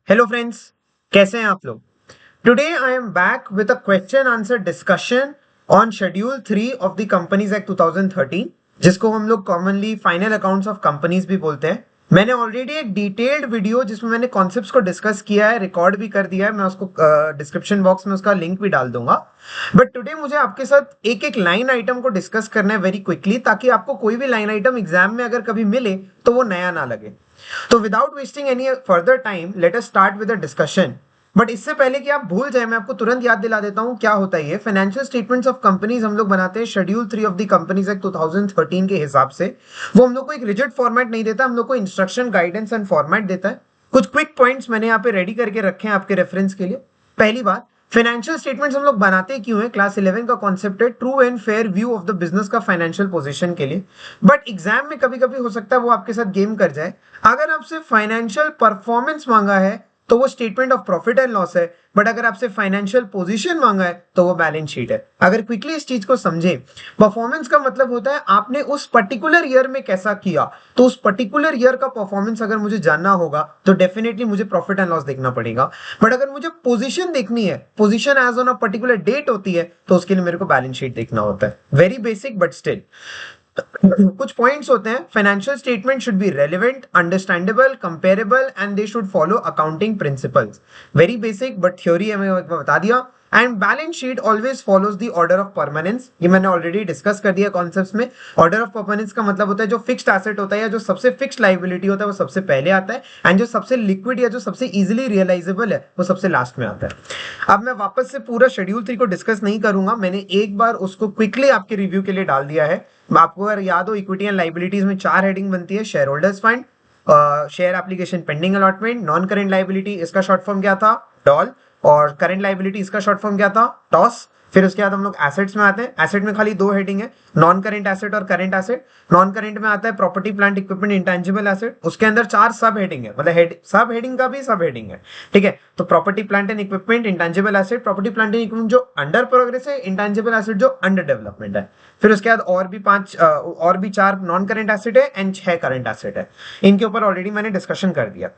Hello friends, कैसे हैं आप लोग। Today I am back with a question answer discussion on schedule 3 of the companies act 2013, जिसको हम लोग commonly final accounts of companies भी बोलते हैं। मैंने ऑलरेडी एक डिटेल्ड वीडियो जिसमें मैंने कॉन्सेप्ट्स को डिस्कस किया है, रिकॉर्ड भी कर दिया है। मैं उसको डिस्क्रिप्शन बॉक्स में उसका लिंक भी डाल दूंगा। बट टुडे मुझे आपके साथ एक एक लाइन आइटम को डिस्कस करना है वेरी क्विकली, ताकि आपको कोई भी लाइन आइटम एग्जाम में अगर कभी मिले तो वो नया ना लगे। तो without wasting any further time let us start with the discussion. But इससे पहले कि आप भूल जाए, मैं आपको तुरंत याद दिला देता हूं क्या होता है ये फाइनेंशियल स्टेटमेंट्स ऑफ कंपनीज। हम लोग बनाते हैं schedule 3 of the companies act 2013 के हिसाब से। वो हम लोग को एक रिजिड फॉर्मेट नहीं देता, हम लोग को इंस्ट्रक्शन, गाइडेंस एंड फॉर्मेट देता है। कुछ क्विक पॉइंट्स मैंने यहाँ पे रेडी करके रखे हैं आपके रेफरेंस के लिए। पहली बात, फाइनेंशियल स्टेटमेंट्स हम लोग बनाते क्यों है। क्लास 11 का कॉन्सेप्ट है true and fair view of the business का फाइनेंशियल पोजीशन के लिए। बट एग्जाम में कभी कभी हो सकता है वो आपके साथ गेम कर जाए। अगर आपसे फाइनेंशियल परफॉर्मेंस मांगा है तो वो statement of profit and loss है। बट अगर आपसे फाइनेंशियल पोजीशन मांगा है तो वो बैलेंस शीट है। अगर क्विकली इस चीज को समझे, परफॉर्मेंस का मतलब होता है आपने उस पर्टिकुलर ईयर में कैसा किया। तो उस पर्टिकुलर ईयर का परफॉर्मेंस अगर मुझे जानना होगा तो डेफिनेटली मुझे प्रॉफिट एंड लॉस देखना पड़ेगा। बट अगर मुझे पोजीशन देखनी है, position as on a particular date होती है, तो उसके लिए मेरे को बैलेंस शीट देखना होता है। वेरी बेसिक बट स्टिल कुछ पॉइंट्स होते हैं। Financial statement should be relevant, understandable, comparable and they should follow accounting principles. Very basic but theory हमें बता दिया। And balance sheet always follows the order of permanence. ये मैंने already discuss कर दिया कॉन्सेप्ट्स में। ऑर्डर ऑफ परमानेंस का मतलब होता है जो फिक्स्ड एसेट होता है या जो सबसे फिक्स्ड लाइबिलिटी होता है वो सबसे पहले आता है, एंड जो सबसे लिक्विड या जो सबसे इजीली रियलाइजेबल है वो सबसे लास्ट में आता है। अब मैं वापस से पूरा शेड्यूल 3 को डिस्कस नहीं करूंगा, मैंने एक बार उसको क्विकली आपके रिव्यू के लिए डाल दिया है। आपको अगर याद हो, इक्विटी एंड लाइबिलिटीज में 4 हेडिंग बनती है। Share holders fund, share application pending allotment, non current liability इसका शॉर्ट फॉर्म क्या था, डॉल, और करंट लाइबिलिटी इसका शॉर्ट फॉर्म क्या था, टॉस। फिर उसके बाद हम लोग एसेट्स में आते हैं। एसेट में खाली 2 हेडिंग है, नॉन करेंट एसेट और करेंट एसेट। नॉन करेंट में आता है property plant equipment intangible asset. उसके अंदर 4 सब हेडिंग है, मतलब सब हेडिंग का भी सब हेडिंग है। ठीक है, तो property plant and equipment, intangible asset, property plant and equipment जो अंडर प्रोग्रेस है, इंटेंजिबल एसेट जो अंडर डेवलपमेंट है। फिर उसके बाद और भी 4 नॉन करेंट एसेट है एंड 6 करंट एसेट है। इनके ऊपर ऑलरेडी मैंने डिस्कशन कर दिया।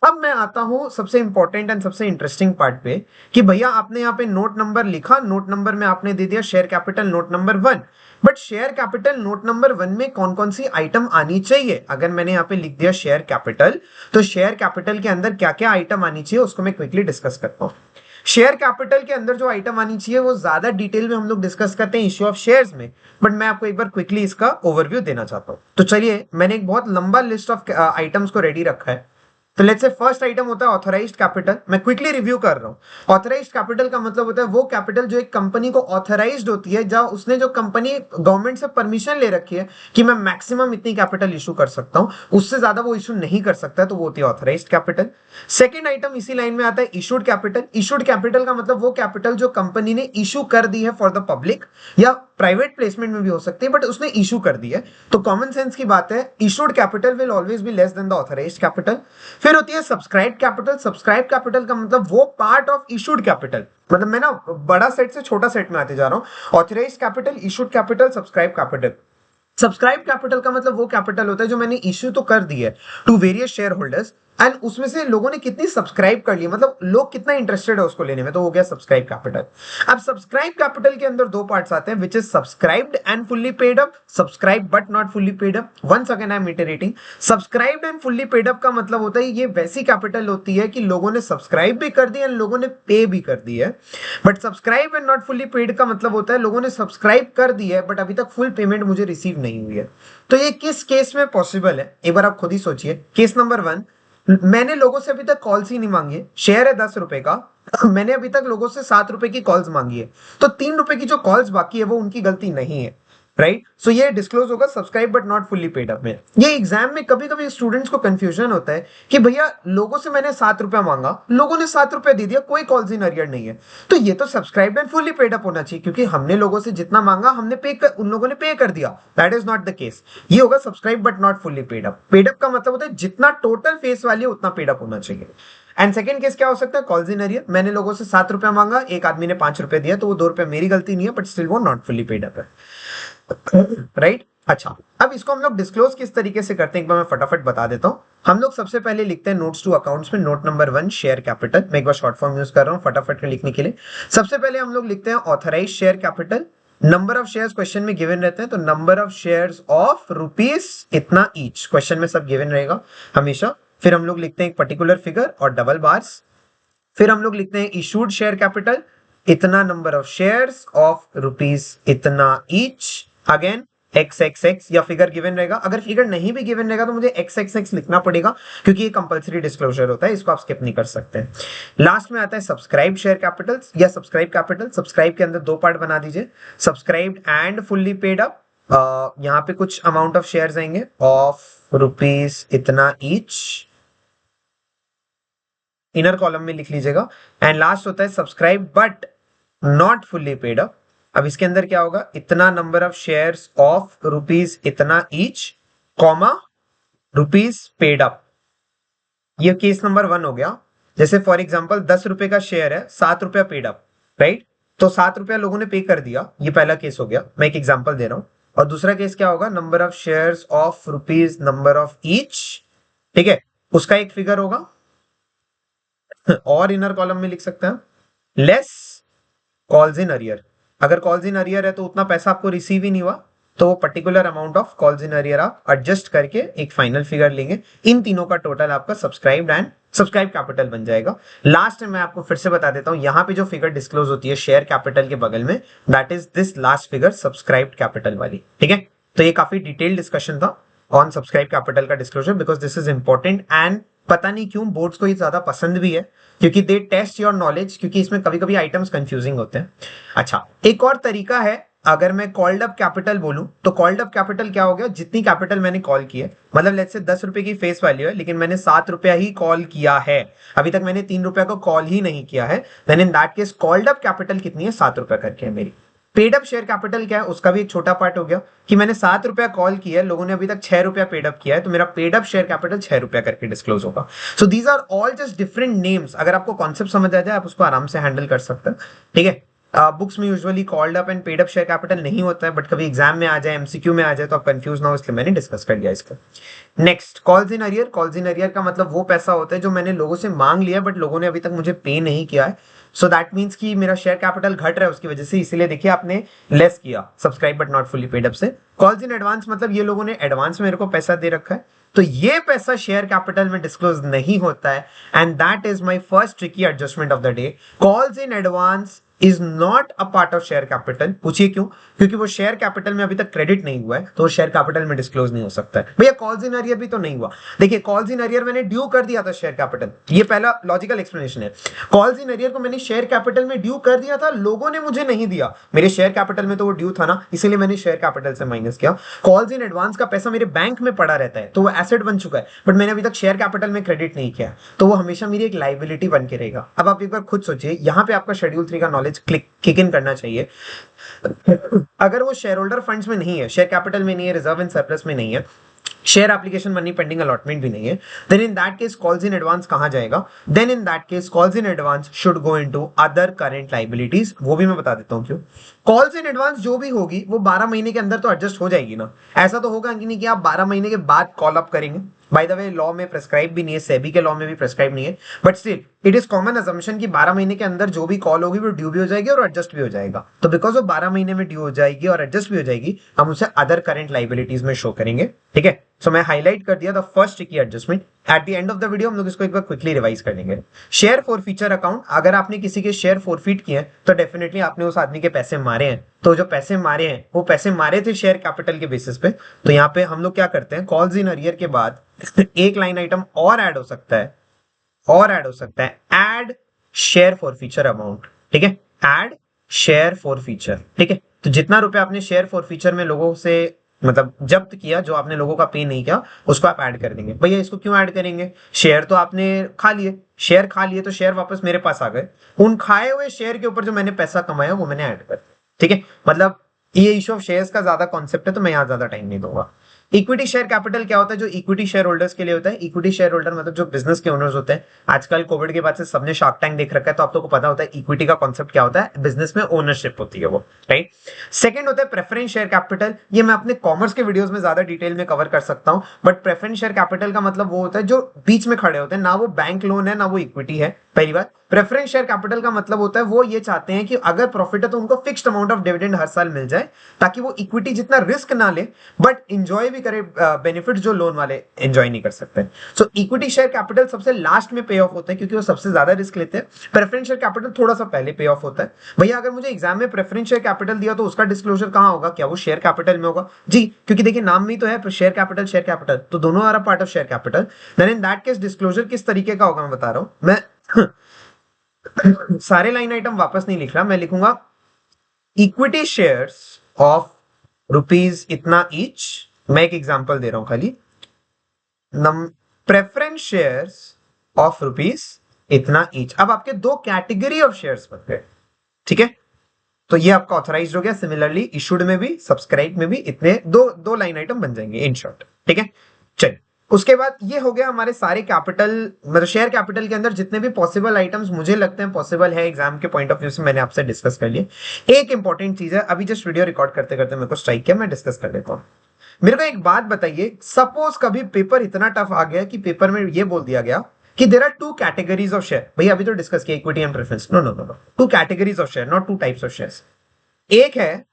अब मैं आता हूं सबसे इंपॉर्टेंट एंड सबसे इंटरेस्टिंग पार्ट पे कि भैया आपने यहाँ पे नोट नंबर लिखा, नोट नंबर में आपने दे दिया share capital note number 1। But share capital note number 1 में कौन कौन सी आइटम आनी चाहिए। अगर मैंने यहाँ पे लिख दिया शेयर कैपिटल, तो शेयर कैपिटल के अंदर क्या क्या आइटम आनी चाहिए उसको मैं क्विकली डिस्कस करता हूँ। शेयर कैपिटल के अंदर जो आइटम आनी चाहिए वो ज्यादा डिटेल में हम लोग डिस्कस करते हैं इश्यू ऑफ शेयर्स में। बट मैं आपको एक बार क्विकली इसका ओवरव्यू देना चाहता हूँ। तो चलिए, मैंने एक बहुत लंबा लिस्ट ऑफ आइटम्स को रेडी रखा है। तो लेट्स से फर्स्ट आइटम होता है ऑथराइज्ड कैपिटल। मैं क्विकली रिव्यू कर रहा हूं। ऑथराइज्ड कैपिटल का मतलब होता है वो कैपिटल जो एक कंपनी को ऑथराइज्ड होती है, जहां उसने जो कंपनी गवर्नमेंट से परमिशन ले रखी है कि मैं मैक्सिमम इतनी कैपिटल इशू कर सकता हूं, उससे ज्यादा वो इशू नहीं कर सकता, तो वो होती है ऑथराइज्ड कैपिटल। सेकेंड आइटम इसी लाइन में आता है इशूड कैपिटल। इशूड कैपिटल का मतलब वो कैपिटल जो कंपनी ने इशू कर दी है फॉर द पब्लिक, या प्राइवेट प्लेसमेंट में भी हो सकती है, बट उसने इशू कर दी है। तो कॉमन सेंस की बात है, issued capital will always be less than the authorised capital. फिर होती है सब्सक्राइब कैपिटल। सब्सक्राइब कैपिटल का मतलब वो पार्ट ऑफ इशूड कैपिटल, मतलब मैं ना बड़ा सेट से छोटा सेट में आते जा रहा हूं। Authorised capital, issued capital, subscribe capital. Subscribe capital का मतलब वो कैपिटल होता है जो मैंने इश्यू तो कर दी है to various shareholders, and उसमें से लोगों ने कितनी सब्सक्राइब कर ली, मतलब लोग कितना इंटरेस्टेड है उसको लेने में, तो हो गया सब्सक्राइब कैपिटल। अब सब्सक्राइब कैपिटल के अंदर 2 पार्ट्स आते हैं, which is subscribed and fully paid up, subscribe but not fully paid up. Once again I am iterating, subscribed and fully paid up का मतलब होता है ये वैसी कैपिटल होती है कि लोगों ने सब्सक्राइब भी कर दी एंड लोगों ने पे भी कर दी है। But subscribe and not fully paid का मतलब होता है लोगों ने सब्सक्राइब कर दी है बट अभी तक फुल पेमेंट मुझे रिसीव नहीं हुई है। तो ये किस केस में पॉसिबल है, एक बार आप खुद ही सोचिए। केस नंबर 1, मैंने लोगों से अभी तक कॉल्स ही नहीं मांगी है। शेयर है 10 रुपए का, मैंने अभी तक लोगों से 7 रुपए की कॉल्स मांगी है, तो 3 रुपए की जो कॉल्स बाकी है वो उनकी गलती नहीं है। राइट, सो ये डिस्क्लोज होगा subscribe but not fully paid up में। ये एग्जाम में कभी कभी स्टूडेंट्स को कंफ्यूजन होता है कि भैया लोगों से मैंने 7 रुपया मांगा, लोगों ने 7 रुपया दे दिया, कोई कॉल्स इन अरियर नहीं है, तो ये तो subscribe and fully paid up होना चाहिए, क्योंकि हमने लोगों से जितना मांगा हमने उन लोगों ने पे कर दिया। That is not the case. ये होगा subscribe but not fully paid up. Paid up का मतलब होता है जितना टोटल फेस वैल्यू उतना पेड अप होना चाहिए। एंड सेकंड केस क्या हो सकता है, कॉल्स इन अरियर। मैंने लोगों से 7 रुपया मांगा, एक आदमी ने 5 रुपए दिया, तो वो 2 रुपए मेरी गलती नहीं है, बट स्टिल वो नॉट फुल्ली पेड अप है। राइट, अच्छा, अब इसको हम लोग डिस्क्लोज किस तरीके से करते हैं एक बार मैं फटाफट बता देता हूं। हम लोग सबसे पहले लिखते हैं नोट्स टू अकाउंट्स में नोट नंबर 1 शेयर कैपिटल। मैं एक बार शॉर्ट फॉर्म यूज कर रहा हूं फटाफट में लिखने के लिए। सबसे पहले हम लोग लिखते हैं authorise share capital. Number of shares question में गिवन रहते हैं, तो number of shares of rupees इतना ईच, क्वेश्चन में सब गिवन रहेगा हमेशा। फिर हम लोग लिखते हैं एक पर्टिकुलर फिगर और डबल बार्स। फिर हम लोग लिखते हैं इशूड शेयर कैपिटल, इतना number of shares of rupees इतना each. Again X X X या फिगर गिवन रहेगा। अगर फिगर नहीं भी गिवन रहेगा तो मुझे एक्स एक्स एक्स लिखना पड़ेगा क्योंकि ये कंपलसरी डिस्क्लोजर होता है, इसको आप स्किप नहीं कर सकते। लास्ट में आता है सब्सक्राइब शेयर कैपिटल या सब्सक्राइब कैपिटल। सब्सक्राइब के अंदर दो पार्ट बना दीजिए, subscribed and fully paid up. यहाँ पे कुछ अमाउंट ऑफ शेयर्स आएंगे ऑफ रुपीज इतना ईच, इनर कॉलम में लिख लीजिएगा। एंड लास्ट होता है subscribe but not fully paid up. अब इसके अंदर क्या होगा, इतना number of shares of rupees इतना each, comma rupees paid up. ये केस नंबर 1 हो गया। जैसे फॉर एग्जांपल 10 रुपए का शेयर है, 7 रुपया पेड अप, राइट। तो 7 रुपया लोगों ने पे कर दिया, ये पहला केस हो गया। मैं एक एग्जांपल दे रहा हूं। और दूसरा केस क्या होगा, number of shares of rupees number of each, ठीक है, उसका एक फिगर होगा और इनर कॉलम में लिख सकते हैं लेस कॉल्स इन अरियर। अगर कॉल्स इन अरियर है तो उतना पैसा आपको रिसीव ही नहीं हुआ, तो वो particular amount of calls in arrear आप एडजस्ट करके एक फाइनल फिगर लेंगे। इन तीनों का टोटल आपका सब्सक्राइब्ड एंड सब्सक्राइब कैपिटल बन जाएगा। लास्ट में मैं आपको फिर से बता देता हूं, यहां पे जो फिगर डिस्क्लोज होती है शेयर कैपिटल के बगल में, that is this last figure subscribed capital वाली, ठीक है। तो ये काफी डिटेल डिस्कशन था ऑन सब्सक्राइब कैपिटल का disclosure, because this is important and पता नहीं क्यों बोर्ड्स को ये ज्यादा पसंद भी है क्योंकि दे टेस्ट योर नॉलेज, क्योंकि इसमें कभी कभी आइटम्स कंफ्यूजिंग होते हैं। अच्छा, एक और तरीका है, अगर मैं कॉल्ड अप कैपिटल बोलूं तो कॉल्ड अप कैपिटल क्या हो गया, जितनी कैपिटल मैंने कॉल की है, मतलब लेट्स से 10 रुपए की फेस वैल्यू है लेकिन मैंने 7 रुपया ही कॉल किया है, अभी तक मैंने 3 रुपया को कॉल ही नहीं किया है, then in that case called up capital कितनी है, 7 रुपया करके है मेरी। पेड अप शेयर कैपिटल क्या है, उसका भी एक छोटा पार्ट हो गया कि मैंने 7 रुपया कॉल किया है, लोगों ने अभी तक 6 रुपया पेड अप किया है, तो मेरा पेड अप शेयर कैपिटल 6 रुपया करके डिस्क्लोज होगा। So these are all just different names. अगर आपको कॉन्सेप्ट समझ आ जाए आप उसको आराम से हैंडल कर सकते हैं, ठीक है। बुक्स में usually called up and paid up share capital नहीं होता है, बट कभी एग्जाम में आ जाए, एमसीक्यू में आ जाए तो आप कंफ्यूज ना हो, इसलिए मैंने डिस्कस कर लिया इसको। Next, calls in arrear. Calls in arrear का मतलब वो पैसा होता है जो मैंने लोगों से मांग लिया बट लोगों ने अभी तक मुझे पे नहीं किया है। सो दैट मीन्स कि मेरा शेयर कैपिटल घट रहा है उसकी वजह से, इसीलिए देखिए आपने लेस किया subscribe but not fully paid up से। कॉल्स इन एडवांस मतलब ये लोगों ने एडवांस में मेरे को पैसा दे रखा है, तो ये पैसा शेयर कैपिटल में डिस्क्लोज नहीं होता है, and that is my first tricky adjustment of the day. Calls in advance is not a part of share capital. पूछिए क्यों, क्योंकि वो शेयर कैपिटल में अभी तक क्रेडिट नहीं हुआ है, तो वो शेयर कैपिटल में डिस्क्लोज नहीं हो सकता है। भैया कॉल्स इन अरियर भी तो नहीं हुआ, देखिए कॉल्स इन अरियर मैंने ड्यू कर दिया था शेयर कैपिटल, ये पहला लॉजिकल एक्सप्लेनेशन है। कॉल्स इन अरियर को मैंने शेयर कैपिटल में ड्यू कर दिया था, लोगों ने मुझे नहीं दिया, मेरे शेयर कैपिटल में तो वो ड्यू था ना, इसीलिए मैंने शेयर कैपिटल से माइनस किया। कॉल्स इन एडवांस का पैसा मेरे बैंक में पड़ा रहता है, तो वो एसेट बन चुका है, बट मैंने अभी तक शेयर कैपिटल में क्रेडिट नहीं किया, तो वो हमेशा मेरी एक लाइबिलिटी बन के रहेगा। अब आप एक बार खुद सोचिए, यहां पे आपका शेड्यूल 3 का नॉलेज किक इन करना चाहिए। अगर वो शेयर होल्डर फंड्स में नहीं है, शेयर कैपिटल में नहीं है, रिजर्व एंड सरप्लस में नहीं है, share application money pending allotment भी नहीं है, then in that case calls in advance कहां जाएगा, then in that case calls in advance should go into other current liabilities. वो भी मैं बता देता हूं क्यों। कॉल्स इन एडवांस जो भी होगी वो 12 महीने के अंदर तो एडजस्ट हो जाएगी ना, ऐसा तो होगा कि नहीं कि आप 12 महीने के बाद कॉल अप करेंगे। बाय द वे लॉ में प्रेस्क्राइब भी नहीं है, सेबी के लॉ में भी प्रेस्क्राइब नहीं है, but still it is common assumption कि 12 महीने के अंदर जो भी कॉल होगी वो ड्यू भी हो जाएगी और एडजस्ट भी हो जाएगा। तो बिकॉज वो 12 महीने में ड्यू हो जाएगी और एडजस्ट भी हो जाएगी, हम उसे अदर करंट लायबिलिटीज में शो करेंगे, ठीक है। सो मैं हाईलाइट कर दिया the first tricky adjustment. Eight the end of the video हम लोग इसको एक बार क्विकली रिवाइज कर लेंगे। शेयर फॉरफीचर अकाउंट, अगर आपने किसी के शेयर फॉरफीट किए हैं तो डेफिनेटली आपने उस आदमी के पैसे मारे हैं, तो जो पैसे मारे हैं वो पैसे मारे थे शेयर कैपिटल के बेसिस पे, तो यहाँ पे हम लोग क्या करते हैं, कॉल्स इन अरियर के बाद एक लाइन आइटम और ऐड हो सकता है, और ऐड हो सकता है, ऐड शेयर फॉरफीचर अमाउंट, ठीक है, ऐड शेयर फॉरफीचर, ठीक है। तो जितना रुपया आपने शेयर फॉरफीचर में लोगों से मतलब जब्त किया, जो आपने लोगों का पे नहीं किया, उसको आप ऐड कर देंगे। भैया इसको क्यों ऐड करेंगे, शेयर तो आपने खा लिए, शेयर खा लिए तो शेयर वापस मेरे पास आ गए, उन खाए हुए शेयर के ऊपर जो मैंने पैसा कमाया वो मैंने ऐड कर दिया, ठीक है। मतलब ये इशू ऑफ शेयर्स का ज्यादा कॉन्सेप्ट है, तो मैं यहां ज्यादा टाइम नहीं दूंगा। इक्विटी शेयर कैपिटल क्या होता है? जो इक्विटी शेयर होल्डर्स के लिए होता है। इक्विटी शेयर होल्डर मतलब जो बिजनेस के ओनर्स होते हैं। आजकल कोविड के बाद से सबने शार्क टैंक देख रखा है, तो आप लोगों को पता होता है इक्विटी का कॉन्सेप्ट क्या होता है। बिजनेस में ओनरशिप होती है वो, राइट। सेकंड होता है प्रेफरेंस शेयर कैपिटल। ये मैं अपने कॉमर्स के वीडियोस में ज्यादा डिटेल में कवर कर सकता हूं, बट प्रेफरेंस शेयर कैपिटल का मतलब वो होता है जो बीच में खड़े होते हैं, ना वो बैंक लोन है ना वो इक्विटी है। पहली बात, प्रेफरेंस शेयर कैपिटल का मतलब होता है वो ये चाहते हैं कि अगर प्रॉफिट है तो उनको फिक्स्ड अमाउंट ऑफ डिविडेंड हर साल मिल जाए, ताकि वो इक्विटी जितना रिस्क ना ले बट इंजॉय भी करे बेनिफिट जो लोन वाले एंजॉय नहीं कर सकते। सो इक्विटी शेयर कैपिटल सबसे लास्ट में पे ऑफ होता है, क्योंकि वो सबसे ज्यादा रिस्क लेते हैं। प्रेफरेंस शेयर कैपिटल थोड़ा सा पहले पे ऑफ होता है। भैया अगर मुझे एग्जाम में प्रेफरेंस शेयर कैपिटल दिया तो उसका डिस्क्लोजर कहां होगा? क्या वो शेयर कैपिटल में होगा? जी, क्योंकि देखिए नाम में ही तो है शेयर कैपिटल, तो दोनों are part of share capital. Then in that case disclosure किस तरीके का होगा मैं बता रहा हूं। मैं सारे लाइन आइटम वापस नहीं लिख रहा, मैं लिखूंगा इक्विटी शेयर्स ऑफ रुपीज इतना ईच। मैं एक एग्जांपल दे रहा हूं खाली। प्रेफरेंस शेयर्स ऑफ रुपीज इतना ईच। अब आपके दो कैटेगरी ऑफ शेयर्स बन गए, ठीक है। तो ये आपका ऑथराइज्ड हो गया। सिमिलरली इशूड में भी, सब्सक्राइब में भी इतने दो दो लाइन आइटम बन जाएंगे इन शॉर्ट, ठीक है। चलिए, उसके बाद ये हो गया हमारे सारे कैपिटल, मतलब शेयर कैपिटल के अंदर जितने भी पॉसिबल आइटम्स मुझे लगते हैं पॉसिबल है एग्जाम के पॉइंट ऑफ व्यू से, मैंने आपसे डिस्कस कर लिए। एक इंपॉर्टेंट चीज है, अभी जस्ट वीडियो रिकॉर्ड करते करते मेरे को स्ट्राइक किया, मैं डिस्कस कर लेता हूं। मेरे को एक बात बताइए, सपोज कभी पेपर इतना टफ आ गया कि पेपर में ये बोल दिया गया कि there are two categories of share. भैया अभी तो डिस्कस किया equity and preference, no no no no, two categories of share, not two types of shares. एक है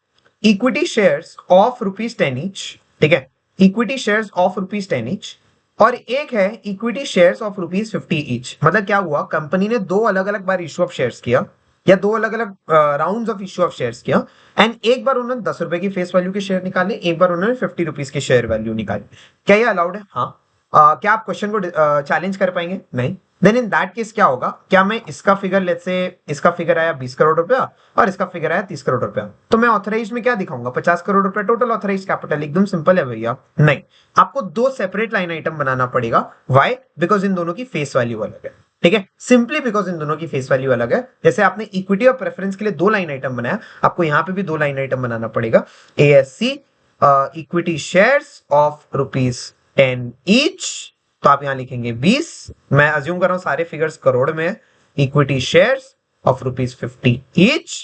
equity shares of rupees 10 each, ठीक है, equity shares of rupees 10 each. और एक है equity shares of rupees 50 each. मतलब क्या हुआ, कंपनी ने दो अलग अलग बार इश्यू ऑफ शेयर्स किया, या दो अलग अलग rounds of issue of shares किया, एंड एक बार उन्होंने 10 रुपए की फेस वैल्यू के शेयर निकाले, एक बार उन्होंने 50 रुपीज की शेयर वैल्यू निकाली। क्या ये अलाउड है? हाँ। क्या आप क्वेश्चन को चैलेंज कर पाएंगे? नहीं। देन इन दैट केस क्या होगा, क्या मैं इसका फिगर, लेट्स से इसका फिगर आया 20 करोड़ रुपया और इसका फिगर आया 30 करोड़ रुपया, तो मैं ऑथराइज में क्या दिखाऊंगा? 50 करोड़ रुपया टोटल ऑथराइज कैपिटल। एकदम सिंपल है भैया। नहीं, आपको दो सेपरेट लाइन आइटम बनाना पड़ेगा। व्हाई? बिकॉज इन दोनों की फेस वैल्यू अलग है, ठीक है। सिंपली बिकॉज इन दोनों की फेस वैल्यू अलग है। जैसे आपने इक्विटी और प्रेफरेंस के लिए दो लाइन आइटम बनाया, आपको यहां पे भी दो लाइन आइटम बनाना पड़ेगा। ASC equity shares of rupees 10 each, तो आप यहां लिखेंगे 20। मैं अज्यूम कर रहा हूं सारे फिगर्स करोड़ में है। Equity shares of rupees 50 each,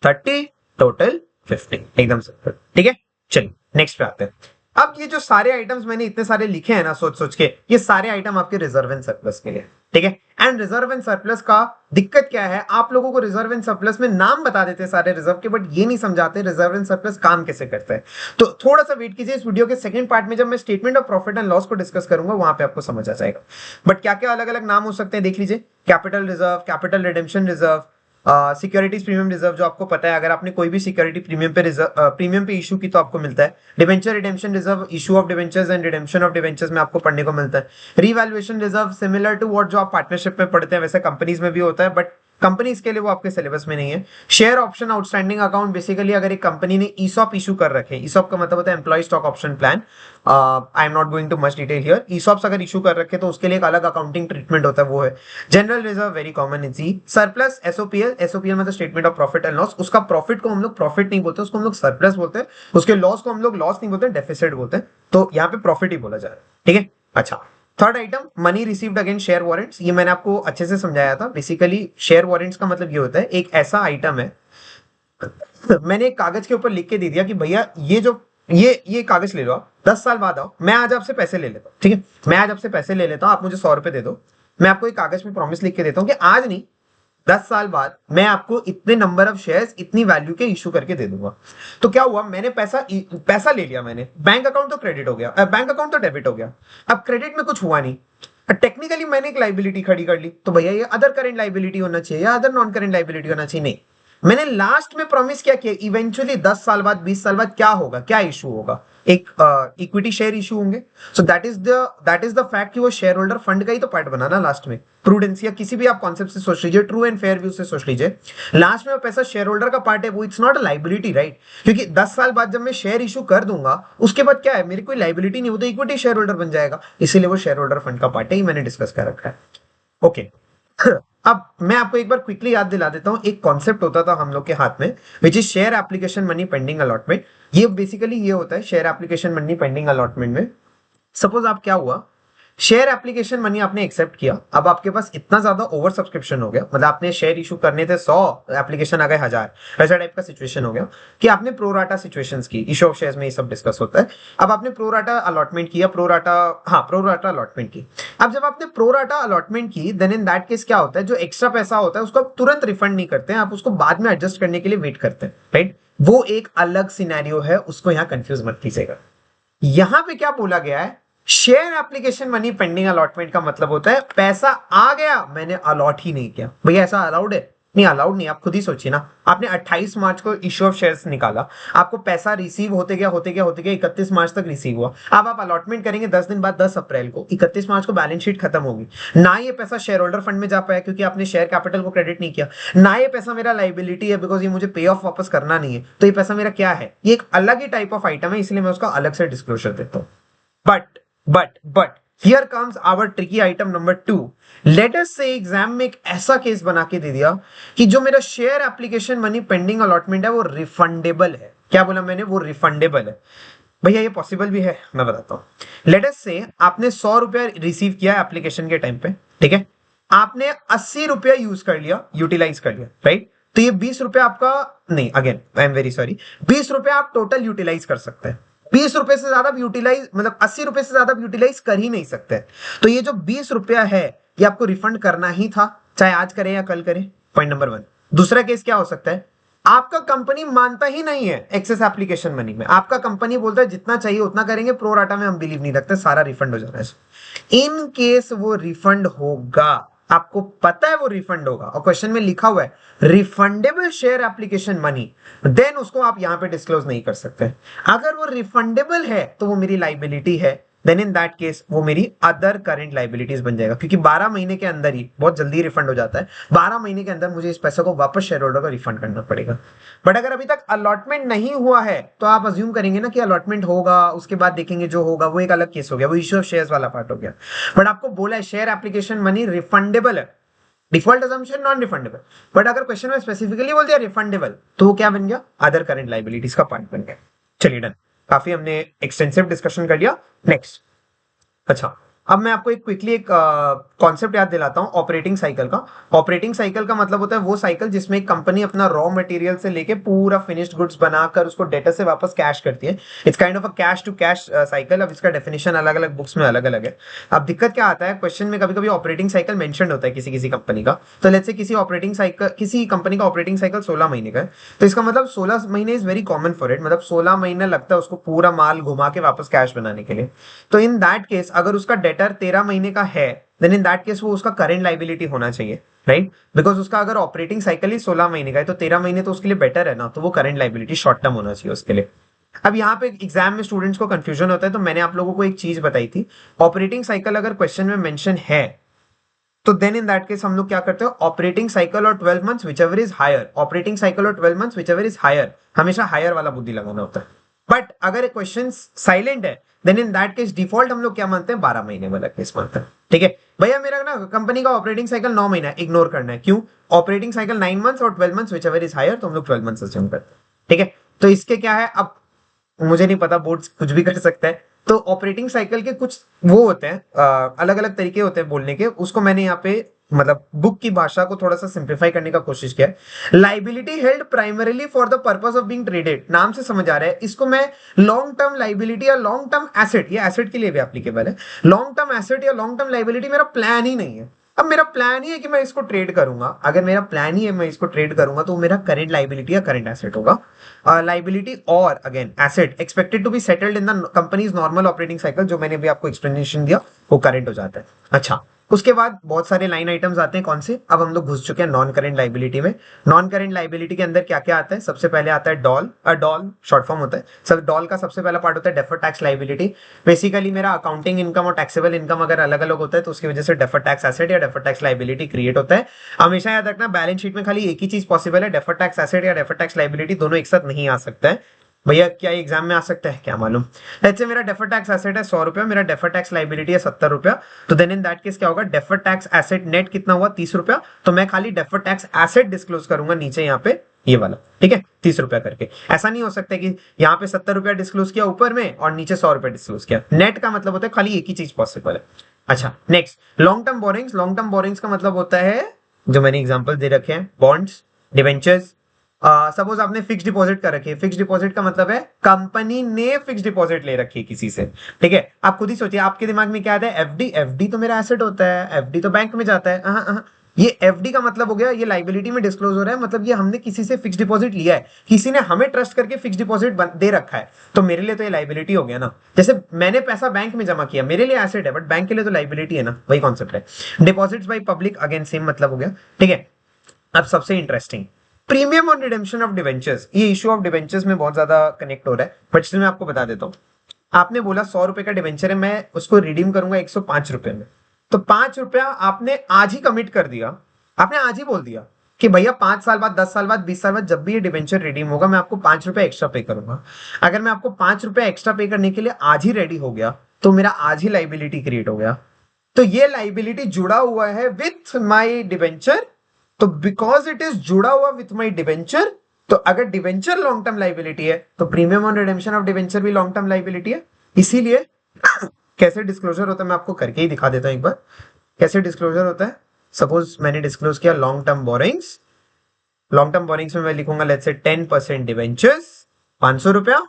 30, total 50। एकदम सिंपल, ठीक है। चलिए नेक्स्ट पे आते हैं। अब ये जो सारे आइटम्स मैंने इतने सारे लिखे हैं ना सोच सोच के, ये सारे आइटम आपके रिजर्व एंड सरप्लस के लिए, ठीक है। एंड रिजर्व एंड सरप्लस का दिक्कत क्या है, आप लोगों को रिजर्व एंड सरप्लस में नाम बता देते हैं सारे रिजर्व के, बट ये नहीं समझाते रिजर्व एंड सरप्लस काम कैसे करता है। तो थोड़ा सा वेट कीजिए, इस वीडियो के सेकंड पार्ट में जब मैं statement of profit and loss को डिस्कस करूंगा, वहां पे आपको समझ आ जाएगा। बट क्या क्या अलग अलग नाम हो सकते हैं देख लीजिए। Capital reserve, capital redemption reserve, securities premium reserve, जो आपको पता है अगर आपने कोई भी सिक्योरिटी प्रीमियम पे इशू की तो आपको मिलता है। Debenture redemption reserve, issue of debentures and redemption of debentures में आपको पढ़ने को मिलता है। Revaluation reserve, similar to what जो आप पार्टनरशिप में पढ़ते हैं वैसे कंपनीज में भी होता है, बट कंपनीज के लिए वो आपके सिलेबस में नहीं है। Share option outstanding account, basically अगर एक कंपनी ने ईसॉप इशू कर रखे, ईसॉप का मतलब होता है employ stock option plan. I am not going to much detail here. ESOPs अगर इशू कर रखे तो उसके लिए एक अलग अकाउंटिंग ट्रीटमेंट होता है, वो है। General reserve, very common easy. Surplus, SOPL, SOPL मतलब statement of profit and loss. उसका प्रॉफिट को हम लोग प्रॉफिट नहीं बोलते, उसको हम लोग सरप्लस बोलते हैं। उसके लॉस को हम लोग लॉस नहीं बोलते, डेफिसिट बोलते हैं। तो यहाँ पे प्रॉफिट ही बोला जा रहा है, ठीक है। अच्छा, third item money received against share warrants. ये मैंने आपको अच्छे से समझाया था। बेसिकली शेयर वारंट्स का मतलब ये होता है, एक ऐसा आइटम है, मैंने एक कागज के ऊपर लिख के दे दिया कि भैया ये जो ये कागज ले लो, 10 साल बाद आओ, मैं आज आपसे पैसे ले लेता हूँ, ठीक है। मैं आज आपसे पैसे ले लेता हूँ, आप मुझे 100 रुपए दे दो। मैं आपको एक कागज में प्रॉमिस लिख के देता हूँ कि आज नहीं, 10 साल बाद मैं आपको इतने नंबर ऑफ शेयर्स इतनी वैल्यू के इशू करके दे दूंगा। तो क्या हुआ, मैंने पैसा ले लिया, मैंने बैंक अकाउंट तो क्रेडिट हो गया, बैंक अकाउंट तो डेबिट हो गया। अब क्रेडिट में कुछ हुआ नहीं, टेक्निकली मैंने एक लाइबिलिटी खड़ी कर ली, तो भैया ये अदर करेंट लाइबिलिटी होना चाहिए या अदर नॉन करेंट लाइबिलिटी होना चाहिए? नहीं, मैंने लास्ट में प्रॉमिस क्या किया, इवेंचुअली 10 साल बाद 20 साल बाद क्या होगा, क्या इशू होगा, एक इक्विटी शेयर इशू होंगे। So that is the fact कि वो शेयर होल्डर फंड का ही तो पार्ट बनाना लास्ट में। प्रूडेंस या किसी भी आप कॉन्सेप्ट से सोच लीजिए, ट्रू एंड फेयर व्यू से सोच लीजिए, लास्ट में वो पैसा शेयर होल्डर का पार्ट है, वो it's not a liability, right. क्योंकि 10 साल बाद जब मैं शेयर इशू कर दूंगा उसके बाद क्या है, मेरी कोई लाइबिलिटी नहीं, वो तो इक्विटी शेयर होल्डर बन जाएगा, इसीलिए वो शेयर होल्डर फंड का पार्ट है, ही मैंने डिस्कस कर रखा है। ओके अब मैं आपको एक बार क्विकली याद दिला देता हूं, एक कॉन्सेप्ट होता था हम लोग के हाथ में which is share application money pending allotment. ये बेसिकली ये होता है share application money pending allotment में। सपोज आप क्या हुआ, शेयर एप्लीकेशन मनी आपने एक्सेप्ट किया, अब आपके पास इतना ज्यादा ओवर सब्सक्रिप्शन हो गया, मतलब आपने शेयर इशू करने थे 100, एप्लीकेशन आ गए 1000, ऐसा टाइप का सिचुएशन हो गया कि आपने प्रोराटा सिचुएशंस की, इशू ऑफ शेयर्स में ये सब डिस्कस होता है। अब आपने प्रोराटा अलॉटमेंट किया, प्रोराटा अलॉटमेंट की। अब जब आपने प्रोराटा अलॉटमेंट की, देन इन दैट केस क्या होता है, जो एक्स्ट्रा पैसा होता है उसको आप तुरंत रिफंड नहीं करते हैं, आप उसको बाद में एडजस्ट करने के लिए वेट करते हैं, राइट। वो एक अलग सिनेरियो है, उसको यहाँ कंफ्यूज मत कीजिएगा। यहां पे क्या बोला गया है, share application money pending allotment का मतलब होता है पैसा आ गया, मैंने अलॉट ही नहीं किया। भैया ऐसा अलाउड है? नहीं, अलाउड नहीं। आप खुद ही सोचिए ना, आपने 28 मार्च को इश्यू ऑफ शेयर्स निकाला, आपको पैसा रिसीव होते गया 31 मार्च तक रिसीव हुआ। अब आप अलॉटमेंट करेंगे 10 दिन बाद, 10 अप्रैल को, 31 मार्च को बैलेंस शीट खत्म होगी, ना ये पैसा शेयर होल्डर फंड में जा पाया क्योंकि आपने शेयर कैपिटल को क्रेडिट नहीं किया, ना ये पैसा मेरा लाइबिलिटी है बिकॉज ये मुझे पे ऑफ वापस करना नहीं है, तो ये पैसा मेरा क्या है, ये एक अलग ही टाइप ऑफ आइटम है, इसलिए मैं उसका अलग से डिस्क्लोजर देता हूं। But here comes our tricky item number 2. Let us say exam में एक ऐसा केस बना के दे दिया कि जो मेरा share application money pending allotment है वो रिफंडेबल है। क्या बोला मैंने? वो रिफंडेबल है। भैया ये पॉसिबल भी है, मैं बताता हूं। लेट अस से आपने 100 रुपया रिसीव किया एप्लीकेशन के टाइम पे, ठीक है, आपने 80 रुपया यूज कर लिया, यूटिलाइज कर लिया, राइट। तो ये 20 रुपया आपका, नहीं, again I am very sorry, 20 रुपया आप टोटल यूटिलाइज कर सकते हैं। 20 रुपए से ज्यादा यूटिलाइज, मतलब 80 रुपए से ज्यादा यूटिलाइज कर ही नहीं सकते। तो ये जो 20 रुपया है ये आपको रिफंड करना ही था, चाहे आज करें या कल करें। Point number 1। दूसरा केस क्या हो सकता है, आपका कंपनी मानता ही नहीं है एक्सेस एप्लीकेशन मनी में, आपका कंपनी बोलता है जितना चाहिए उतना करेंगे, प्रो राटा में हम बिलीव नहीं रखते, सारा रिफंड हो जाना है। इन केस वो रिफंड होगा, आपको पता है वो रिफंड होगा, और क्वेश्चन में लिखा हुआ है refundable share application money, then उसको आप यहां पे डिस्क्लोज नहीं कर सकते। अगर वो रिफंडेबल है तो वो मेरी लाइबिलिटी है, देन इन दैट केस वो मेरी अदर करेंट लाइबिलिटीज बन जाएगा, क्योंकि 12 महीने के अंदर ही, बहुत जल्दी रिफंड हो जाता है, 12 महीने के अंदर मुझे इस पैसे को वापस शेयर होल्डर को रिफंड करना पड़ेगा। बट अगर अभी तक अलॉटमेंट नहीं हुआ है तो आप अज्यूम करेंगे ना कि अलॉटमेंट होगा, उसके बाद देखेंगे जो होगा, वो एक अलग केस हो गया, वो इश्यू ऑफ शेयर्स वाला पार्ट हो गया। बट आपको बोला है शेयर एप्लीकेशन मनी रिफंडेबल है, default assumption non refundable. But अगर क्वेश्चन में स्पेसिफिकली बोल दिया रिफंडेबल, तो वो क्या बन गया, अदर करंट लाइबिलिटीज का पार्ट बन गया। चलिए डन, काफी हमने एक्सटेंसिव डिस्कशन कर लिया। नेक्स्ट, अच्छा, अब मैं आपको एक क्विकली एक कॉन्सेप्ट याद दिलाता हूं ऑपरेटिंग साइकिल का। ऑपरेटिंग साइकिल का मतलब होता है वो साइकिल जिसमें एक कंपनी अपना रॉ मटेरियल से लेके पूरा फिनिश्ड गुड्स बनाकर उसको डेटर से वापस कैश करती है। It's kind of a cash to cash cycle. अब इसका डेफिनेशन अलग अलग बुक्स में अलग अलग है। अब दिक्कत क्या आता है, क्वेश्चन में कभी कभी ऑपरेटिंग साइकिल मेंशन होता है किसी किसी कंपनी का, तो लेट्स से किसी ऑपरेटिंग साइकिल, किसी कंपनी का ऑपरेटिंग साइकिल 16 महीने का है, तो इसका मतलब 16 महीने is very common for it, मतलब 16 महीने लगता है उसको पूरा माल घुमा के वापस कैश बनाने के लिए। तो इन दैट केस अगर उसका डेटर 13 महीने का है, देन इन दैट केस वो उसका करंट लाइबिलिटी होना चाहिए, राइट। बिकॉज उसका अगर ऑपरेटिंग साइकिल ही 16 महीने का है तो 13 महीने तो उसके लिए बेटर है ना, तो वो करंट लाइबिलिटी शॉर्ट टर्म होना चाहिए उसके लिए। अब यहाँ पे एग्जाम में स्टूडेंट्स को कंफ्यूजन होता है, तो मैंने आप लोगों को एक चीज बताई थी, ऑपरेटिंग साइकिल अगर क्वेश्चन में मेंशन है तो देन इन दैट केस हम लोग क्या करते हैं, ऑपरेटिंग साइकिल और 12 months whichever is higher, operating cycle और 12 मंथ्स व्हिचएवर इज हायर, हमेशा हायर वाला बुद्धि लगाना होता है। बट अगर क्वेश्चन साइलेंट है then in that case default हम लोग क्या मानते हैं, 12 महीने वाला केस मानते हैं, ठीक है। भैया मेरा ना कंपनी का ऑपरेटिंग साइकिल 9 महीना है, इग्नोर करना है, क्यों, ऑपरेटिंग साइकिल 9 मंथ्स और 12 मंथ्स व्हिचएवर इज हायर, तो हम लोग 12 मंथ्स अज्यूम करते हैं, ठीक है। तो इसके क्या है, अब मुझे नहीं पता, बोर्ड कुछ भी कर सकता है, तो ऑपरेटिंग साइकिल के कुछ वो होते हैं, अलग अलग तरीके होते हैं बोलने के, उसको मैंने यहाँ पे मतलब बुक की भाषा को थोड़ा सा सिंप्लीफाई करने का कोशिश किया है। Liability held primarily for the purpose of being traded, नाम से समझ आ रहा है, इसको मैं लॉन्ग टर्म लाइबिलिटी या लॉन्ग टर्म एसेट, ये एसेट के लिए भी एप्लीकेबल है, लॉन्ग टर्म एसेट या लॉन्ग टर्म लाइबिलिटी मेरा प्लान ही नहीं है। अब मेरा प्लान ही है कि मैं इसको ट्रेड करूंगा, अगर मेरा प्लान ही है मैं इसको ट्रेड करूंगा तो मेरा करंट लाइबिलिटी या करंट एसेट होगा। लाइबिलिटी और again asset expected to be settled in the company's normal operating cycle, जो मैंने भी आपको एक्सप्लेनेशन दिया, वो करंट हो जाता है। अच्छा, उसके बाद बहुत सारे लाइन आइटम्स आते हैं, कौन से, अब हम लोग घुस चुके हैं नॉन करंट लाइबिलिटी में। नॉन करंट लाइबिलिटी के अंदर क्या क्या आता है, सबसे पहले आता है डॉल, डॉल शॉर्ट फॉर्म होता है, सब डॉल का सबसे पहला पार्ट होता है डेफर्ड टैक्स लाइबिलिटी। बेसिकली मेरा अकाउंटिंग इनकम और टैक्सेबल इनकम अगर अलग अलग होता है तो उसकी वजह से डेफर्ड टैक्स एसेट या डेफर्ड टैक्स लाइबिलिटी क्रिएट होता है। हमेशा याद रखना बैलेंस शीट में खाली एक ही चीज पॉसिबल है, डेफर्ड टैक्स एसेट या डेफर्ड टैक्स लाइबिलिटी दोनों एक साथ नहीं आ सकता है। भैया क्या एग्जाम में आ सकता है, क्या मालूम। लेट्स से मेरा डेफर टैक्स एसेट है 100 रुपया, मेरा डेफर टैक्स लाइबिलिटी है 70 रुपया, तो देन इन दैट केस क्या होगा, डेफर टैक्स एसेट नेट कितना हुआ 30 रुपया, तो मैं खाली डेफर टैक्स एसेट डिस्क्लोज करूंगा नीचे यहाँ पे ये वाला, ठीक है 30 रुपया करके। ऐसा नहीं हो सकता कि यहाँ पे 70 रुपया डिस्क्लोज किया ऊपर में और नीचे 100 रुपया डिस्क्लोज किया। नेट का मतलब होता है खाली एक ही चीज पॉसिबल है। अच्छा next long term borings. Long term borings का मतलब होता है जो मैंने एग्जांपल दे रखे हैं, बॉन्ड्स, डिवेंचर्स। सपोज आपने फिक्स डिपॉजिट कर रखी है, फिक्स डिपॉजिट का मतलब है कंपनी ने फिक्स डिपॉजिट ले रखी है किसी से, ठीक है। आप खुद ही सोचिए आपके दिमाग में क्या आता है, एफडी, एफडी तो मेरा एसेट होता है, एफडी तो बैंक में जाता है। ये एफडी का मतलब हो गया ये लाइबिलिटी में डिस्क्लोज हो रहा है, मतलब ये हमने किसी से फिक्स डिपॉजिट लिया है, किसी ने हमें ट्रस्ट करके फिक्स डिपॉजिट दे रखा है, तो मेरे लिए तो ये लाइबिलिटी हो गया ना। जैसे मैंने पैसा बैंक में जमा किया, मेरे लिए एसेट है बट बैंक के लिए तो लाइबिलिटी है ना, वही कॉन्सेप्ट है। Deposits by public, again same मतलब हो गया, ठीक है। अब सबसे interesting, premium on redemption of debentures. ये इशू ऑफ डिवेंचर्स में बहुत ज्यादा कनेक्ट हो रहा है, बट स्टिल मैं आपको बता देता हूँ। आपने बोला 100 रुपए का डिवेंचर है, मैं उसको रिडीम करूंगा 105 रुपए में, तो 5 रुपया आपने आज ही कमिट कर दिया, आपने आज ही बोल दिया कि भैया 5 साल बाद, 10 साल बाद, 20 साल बाद जब भी ये डिवेंचर रिडीम होगा मैं आपको 5 रुपए एक्स्ट्रा पे करूंगा। अगर मैं आपको 5 रुपए एक्स्ट्रा पे करने के लिए आज ही रेडी हो गया तो मेरा आज ही लाइबिलिटी क्रिएट हो गया, तो ये लाइबिलिटी जुड़ा हुआ है विथ माई डिवेंचर। तो बिकॉज इट इज जुड़ा हुआ विथ माई डिवेंचर, तो अगर डिवेंचर लॉन्ग टर्म लाइबिलिटी है तो premium on redemption of debenture भी लॉन्ग टर्म लाइबिलिटी है। इसीलिए कैसे डिस्क्लोजर होता है मैं आपको करके ही दिखा देता हूं एक बार, कैसे डिस्क्लोजर होता है। सपोज मैंने डिस्क्लोज किया long term borings, long term borings में मैं लिखूंगा लेट्स से 10% डिवेंचर्स 500 रुपया,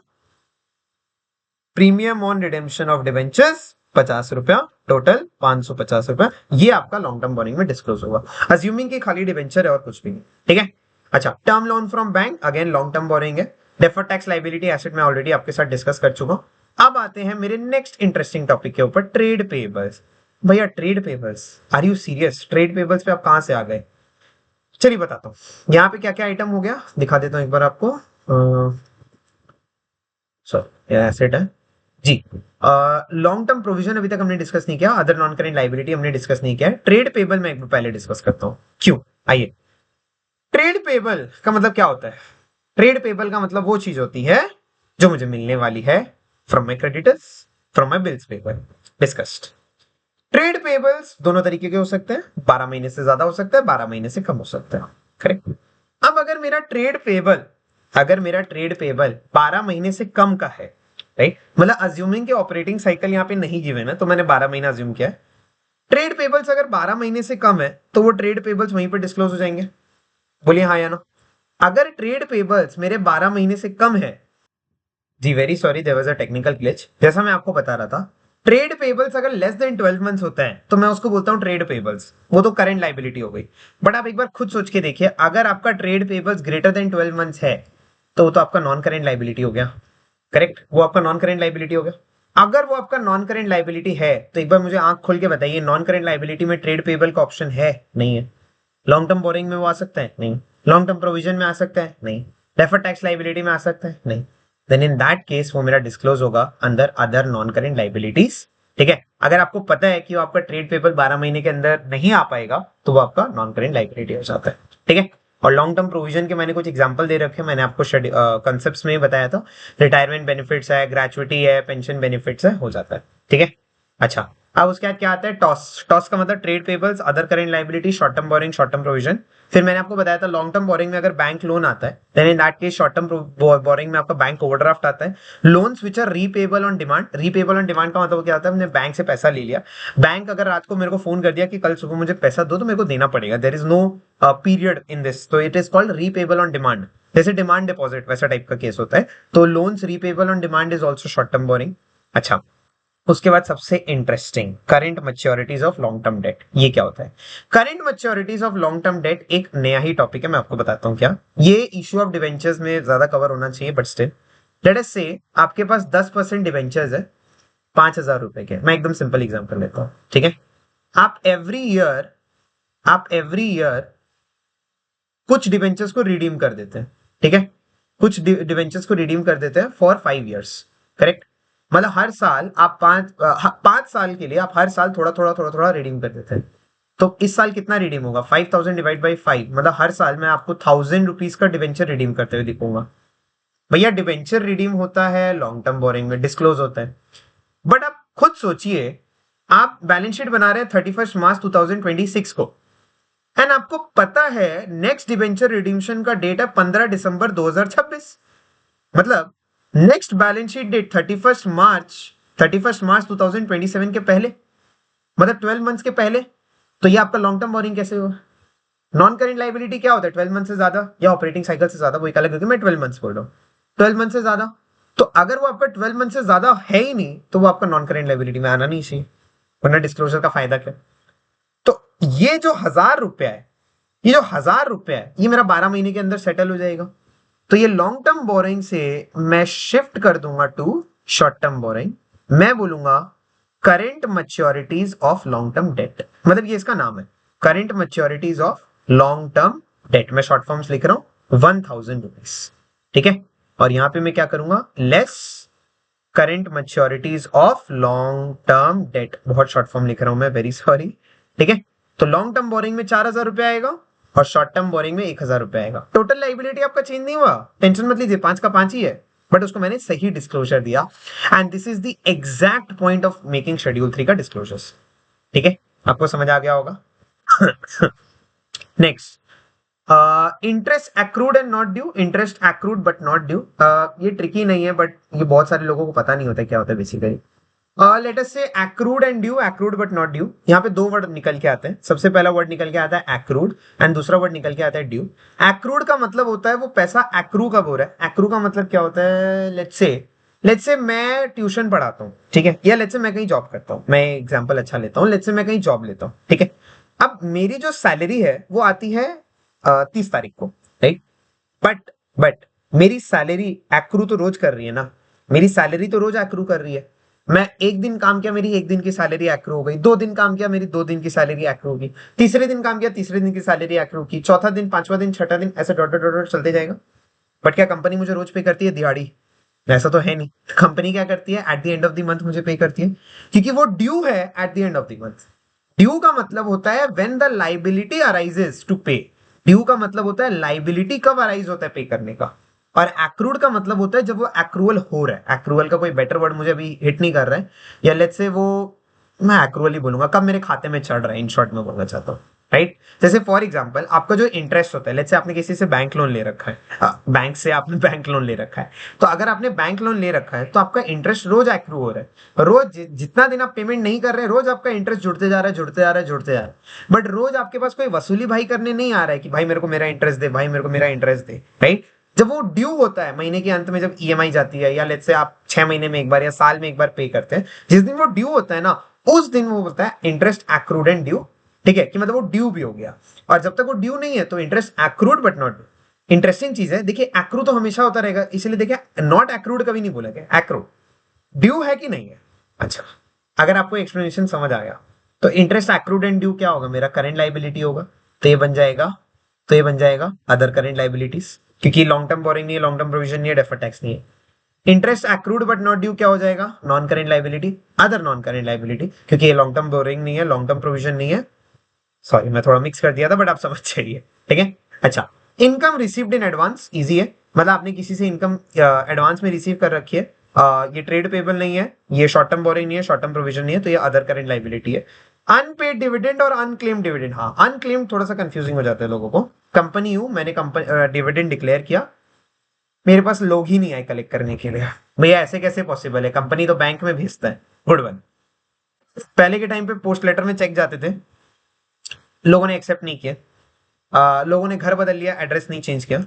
premium on redemption of debentures 50 रुपया, टोटल 550 रुपया। ये आपका लॉन्ग टर्म बोरिंग में डिस्क्लोज होगा, अज्यूमिंग कि खाली डिवेंचर है और कुछ भी नहीं, ठीक है। अच्छा term loan from bank, again long term borrowing है। डेफर टैक्स लाइबिलिटी एसेट मैं ऑलरेडी आपके साथ डिस्कस कर चुका हूं। अब आते हैं मेरे नेक्स्ट इंटरेस्टिंग टॉपिक के ऊपर, ट्रेड पेबल्स। भैया trade payables, are you serious, trade payables पे आप कहां से आ गए। चलिए बताता हूँ यहाँ पे क्या क्या आइटम हो गया, दिखा देता हूँ एक बार आपको। सॉरी एसेट है जी। लॉन्ग टर्म प्रोविजन अभी तक हमने डिस्कस नहीं किया, अदर नॉन करेंट लाइबिलिटी हमने डिस्कस नहीं किया, ट्रेड पेबल में एक बार पहले डिस्कस करता हूं क्यों। आइए, ट्रेड पेबल का मतलब क्या होता है। ट्रेड पेबल का मतलब वो चीज होती है जो मुझे मिलने वाली है from my creditors, from my bills paper, discussed. Trade payables दोनों तरीके के हो सकते हैं, 12 महीने से ज्यादा हो सकता है, 12 महीने से कम हो सकता है, करेक्ट। अब अगर मेरा ट्रेड पेबल, अगर मेरा ट्रेड पेबल 12 महीने से कम का है, राइट, मतलब अज्यूमिंग के ऑपरेटिंग साइकिल यहाँ पे नहीं गिवन है तो मैंने 12 महीना अज्यूम किया है। ट्रेड पेबल्स अगर 12 महीने से कम है तो वो ट्रेड पेबल्स वहीं पे डिस्क्लोज हो जाएंगे, बोलिए हाँ या ना। अगर ट्रेड पेबल्स मेरे 12 महीने से कम है, जी very sorry there was a technical glitch, जैसा मैं आपको बता रहा था, ट्रेड पेबल्स अगर लेस देन 12 मंथ्स होता है तो मैं उसको बोलता हूं ट्रेड पेबल्स, वो तो करंट लाइबिलिटी हो गई। बट आप एक बार खुद सोच के देखिए, अगर आपका trade payables greater than 12 months है तो वो तो आपका नॉन करंट लाइबिलिटी हो गया, करेक्ट, वो आपका नॉन करेंट लाइबिलिटी हो गया। अगर वो आपका नॉन करेंट लाइबिलिटी है तो एक बार मुझे आंख खोल के बताइए, नॉन करेंट लाइबिलिटी में ट्रेड पेबल का ऑप्शन है, नहीं है। लॉन्ग टर्म बोरिंग में वो आ सकता है, नहीं। लॉन्ग टर्म प्रोविजन में आ सकता है, नहीं। डेफर्ड टैक्स लाइबिलिटी में आ सकता है, नहीं। देन इन दैट केस वो मेरा डिस्क्लोज होगा अंदर अदर नॉन करेंट लाइबिलिटीज, ठीक है। अगर आपको पता है कि वो आपका ट्रेड पेबल 12 महीने के अंदर नहीं आ पाएगा तो वो आपका नॉन करेंट लाइबिलिटी हो जाता है, ठीक है। और लॉन्ग टर्म प्रोविजन के मैंने कुछ एग्जांपल दे रखे हैं, मैंने आपको कंसेप्ट्स में ही बताया था, रिटायरमेंट बेनिफिट्स है, ग्रेचुइटी है, पेंशन बेनिफिट्स है, हो जाता है, ठीक है। अच्छा अब उसके बाद क्या आता है, टॉस। टॉस का मतलब trade payables, other current liability, short term boring, short term provision. फिर मैंने आपको बताया था लॉन्ग टर्म बोरिंग में अगर बैंक लोन आता है then in that case short term borrowing में आपका बैंक ओवरड्राफ्ट आता है। Loans which are repayable on demand, repayable on demand का मतलब क्या होता है, हमने बैंक से पैसा ले लिया, बैंक अगर रात को मेरे को फोन कर दिया कि कल सुबह मुझे पैसा दो तो मेरे को देना पड़ेगा, there is no period in this, तो it is called repayable on demand, जैसे डिमांड डिपॉजिट वैसा टाइप का केस होता है। तो loans repayable on demand is also short term borrowing. अच्छा उसके बाद सबसे interesting, current maturities of long term debt. ये क्या होता है, current maturities of long term debt एक नया ही टॉपिक है, मैं आपको बताता हूँ क्या। ये इशू ऑफ डिवेंचर्स में ज्यादा कवर होना चाहिए बट स्टिल लेट अस से आपके पास 10% डिवेंचर्स है 5,000 रुपए के, मैं एकदम सिंपल एग्जांपल लेता हूँ, ठीक है। आप एवरी ईयर, आप एवरी ईयर कुछ डिवेंचर्स को रिडीम कर देते हैं, ठीक है, कुछ डिवेंचर्स को रिडीम कर देते हैं फॉर 5 इयर्स, करेक्ट। मतलब हर साल आप 5 साल के लिए आप हर साल थोड़ा थोड़ा थोड़ा थोड़ा रिडीम कर देते हैं। तो इस साल कितना रिडीम होगा, 5,000 डिवाइड बाई 5, मतलब हर साल मैं आपको 1,000 रुपीज का डिवेंचर रिडीम करते हुए दिखूंगा। भैया डिबेंचर रिडीम होता है लॉन्ग टर्म बोरिंग में, डिस्क्लोज होता है। बट आप खुद सोचिए, आप बैलेंस शीट बना रहे हैं 31 मार्च 2026 को, एंड आपको पता है नेक्स्ट डिबेंचर रिडीम्शन का डेट है 15 दिसंबर 2026। मतलब नेक्स्ट बैलेंस शीट डेट 31 मार्च 2027 के पहले, मतलब 12 मंथ्स के पहले। तो ये आपका लॉन्ग टर्म बोरिंग कैसे हुआ? नॉन करेंट लाइबिलिटी क्या होता है? 12 मंथ से ज्यादा या ऑपरेटिंग साइकिल से ज्यादा, वो एक अलग, क्योंकि मैं 12 मंथ्स बोल रहा हूँ, 12 मंथ से ज्यादा। तो अगर वो आपका 12 मंथ से ज्यादा है ही नहीं तो वो आपका नॉन करेंट लाइबिलिटी में आना नहीं चाहिए, वरना डिस्क्लोजर का फायदा क्या? तो ये जो 1000 रुपया है, ये जो 1000 रुपया है, ये मेरा 12 महीने के अंदर सेटल हो जाएगा। तो ये लॉन्ग टर्म बोरिंग से मैं शिफ्ट कर दूंगा टू शॉर्ट टर्म बोरिंग। मैं बोलूंगा current मैच्योरिटीज of long term date, मतलब ये इसका नाम है, current मैच्योरिटीज of long term date. मैं शॉर्ट फॉर्म्स लिख रहा हूं 1000 रुपीज, ठीक है। और यहां पे मैं क्या करूंगा, less current मैच्योरिटीज of long term date, बहुत शॉर्ट फॉर्म लिख रहा हूं मैं, वेरी सॉरी, ठीक है। तो लॉन्ग टर्म बोरिंग में 4000 रुपया आएगा और शॉर्ट टर्म बोरिंग में 1000 रुपया आएगा। टोटल लाइबिलिटी आपका चेंज नहीं हुआ, टेंशन मत लीजिए, 5 का 5 ही है, बट उसको मैंने सही डिस्क्लोजर दिया। And this is the exact point of making schedule 3 का डिस्क्लोजर्स, ठीक है। आपको समझ आ गया होगा। Next, interest accrued and not due, interest accrued but not due. ये ट्रिकी नहीं है, बट ये बहुत सारे लोगों को पता नहीं होता क्या होता है बेसिकली। लेट अस से accrued and due, accrued but not due. यहाँ पे दो वर्ड निकल के आते हैं। सबसे पहला वर्ड निकल के आता है एक्रूड, एंड दूसरा वर्ड निकल के आता है ड्यू। एक्रूड का मतलब होता है वो पैसा एक्रू कब हो रहा है। एक्रू का मतलब क्या होता है, लेट्स से मैं ट्यूशन पढ़ाता हूँ, ठीक है, या लेट्स से मैं कहीं जॉब करता हूँ। मैं एग्जाम्पल अच्छा लेता हूँ, लेट्स से मैं कहीं जॉब लेता हूँ, ठीक है। अब मेरी जो सैलरी है वो आती है 30 तारीख को, राइट। बट मेरी सैलरी एक्रू तो रोज कर रही है ना, मेरी सैलरी तो रोज एक्रू कर रही है। मैं एक दिन काम किया, मेरी एक दिन की सैलरी एक्रू हो गई, 2 दिन काम किया, मेरी 2 दिन की सैलरी एक्रू होगी, तीसरे दिन काम किया, तीसरे दिन की सैलरी एक्रू की, चौथा दिन, पांचवा दिन, छठा दिन, ऐसे डॉट डॉट डॉट चलते जाएगा। बट क्या कंपनी मुझे रोज पे करती है दिहाड़ी? ऐसा तो है नहीं। कंपनी क्या करती है, at the end of the month मुझे पे करती है, क्योंकि वो ड्यू है at the end of the month. Due का मतलब होता है when the liability arises to pay. Due का मतलब होता है लाइबिलिटी कब अराइज होता है पे करने का। और एक्रूड का मतलब होता है जब वो एक्रूअल हो रहा है। एक्रूअल का कोई बेटर वर्ड मुझे अभी हिट नहीं कर रहा है, या लेट्स से वो, मैं एक्रूअल ही बोलूंगा, कब मेरे खाते में चढ़ रहा है, इन शॉर्ट में बोलना चाहता हूँ, राइट। जैसे फॉर एग्जांपल आपका जो इंटरेस्ट होता है, लेट्स से आपने किसी से बैंक लोन ले रखा है, बैंक से आपने बैंक लोन ले रखा है, तो अगर आपने बैंक लोन ले रखा है तो आपका इंटरेस्ट रोज एक्रू हो रहा है। रोज जितना दिन आप पेमेंट नहीं कर रहे, रोज आपका इंटरेस्ट जुड़ते जा रहा है, जुड़ते जा रहा है, जुड़ते जा रहा है। बट रोज आपके पास कोई वसूली भाई करने नहीं आ रहा है कि भाई मेरे को मेरा इंटरेस्ट दे, भाई मेरे को मेरा इंटरेस्ट दे, राइट। जब वो ड्यू होता है महीने के अंत में, जब ईएमआई जाती है, या लेट्स से आप 6 महीने में एक बार या साल में एक बार पे करते हैं, जिस दिन वो ड्यू होता है ना, उस दिन वो होता है इंटरेस्ट एक्रूड एंड ड्यू, ठीक है, कि मतलब वो ड्यू भी हो गया। और जब तक वो ड्यू नहीं है तो interest accrued but not due. Interesting चीज है, देखिए एक्रू तो हमेशा होता रहेगा, इसलिए देखिए नॉट एक्रूड कभी नहीं बोला गया, एक्रूड। ड्यू है कि नहीं है? अच्छा, अगर आपको एक्सप्लेनेशन समझ आ गया तो इंटरेस्ट एक्रूड एंड ड्यू क्या होगा, मेरा करंट लाइबिलिटी होगा, तो ये बन जाएगा, अदर करंट लाइबिलिटीज, क्योंकि लॉन्ग टर्म बोरिंग नहीं है, लॉन्ग टर्म प्रोविजन नहीं है, डेफर्ड टैक्स नहीं है। Interest accrued but not due क्या हो जाएगा, non current liability, other non current liability, क्योंकि ये लॉन्ग टर्म बोरिंग नहीं है, लॉन्ग टर्म प्रोविजन नहीं है। सॉरी मैं थोड़ा मिक्स कर दिया था, बट आप समझ जाइए, ठीक है। अच्छा, income received in advance, easy है, मतलब आपने किसी से इनकम एडवांस में रिसीव कर रखी है, ये ट्रेड पेबल नहीं है, ये शॉर्ट टर्म बोरिंग नहीं है, शॉर्ट टर्म प्रोविजन नहीं है, तो ये अदर करेंट लाइबिलिटी है। अनपेड डिविडेंड और अनक्लेम डिविडेंड, हाँ अनक्लेम थोड़ा सा कंफ्यूजिंग हो जाता है लोगों को। कंपनी हूं, मैंने कंपनी डिविडेंड डिक्लेयर किया, मेरे पास लोग ही नहीं आए कलेक्ट करने के लिए। भैया ऐसे कैसे पॉसिबल है, कंपनी तो बैंक में भेजता है। Good one. पहले के टाइम पे पोस्ट लेटर में चेक जाते थे, लोगों ने एक्सेप्ट नहीं किया, लोगों ने घर बदल लिया, एड्रेस नहीं चेंज किया।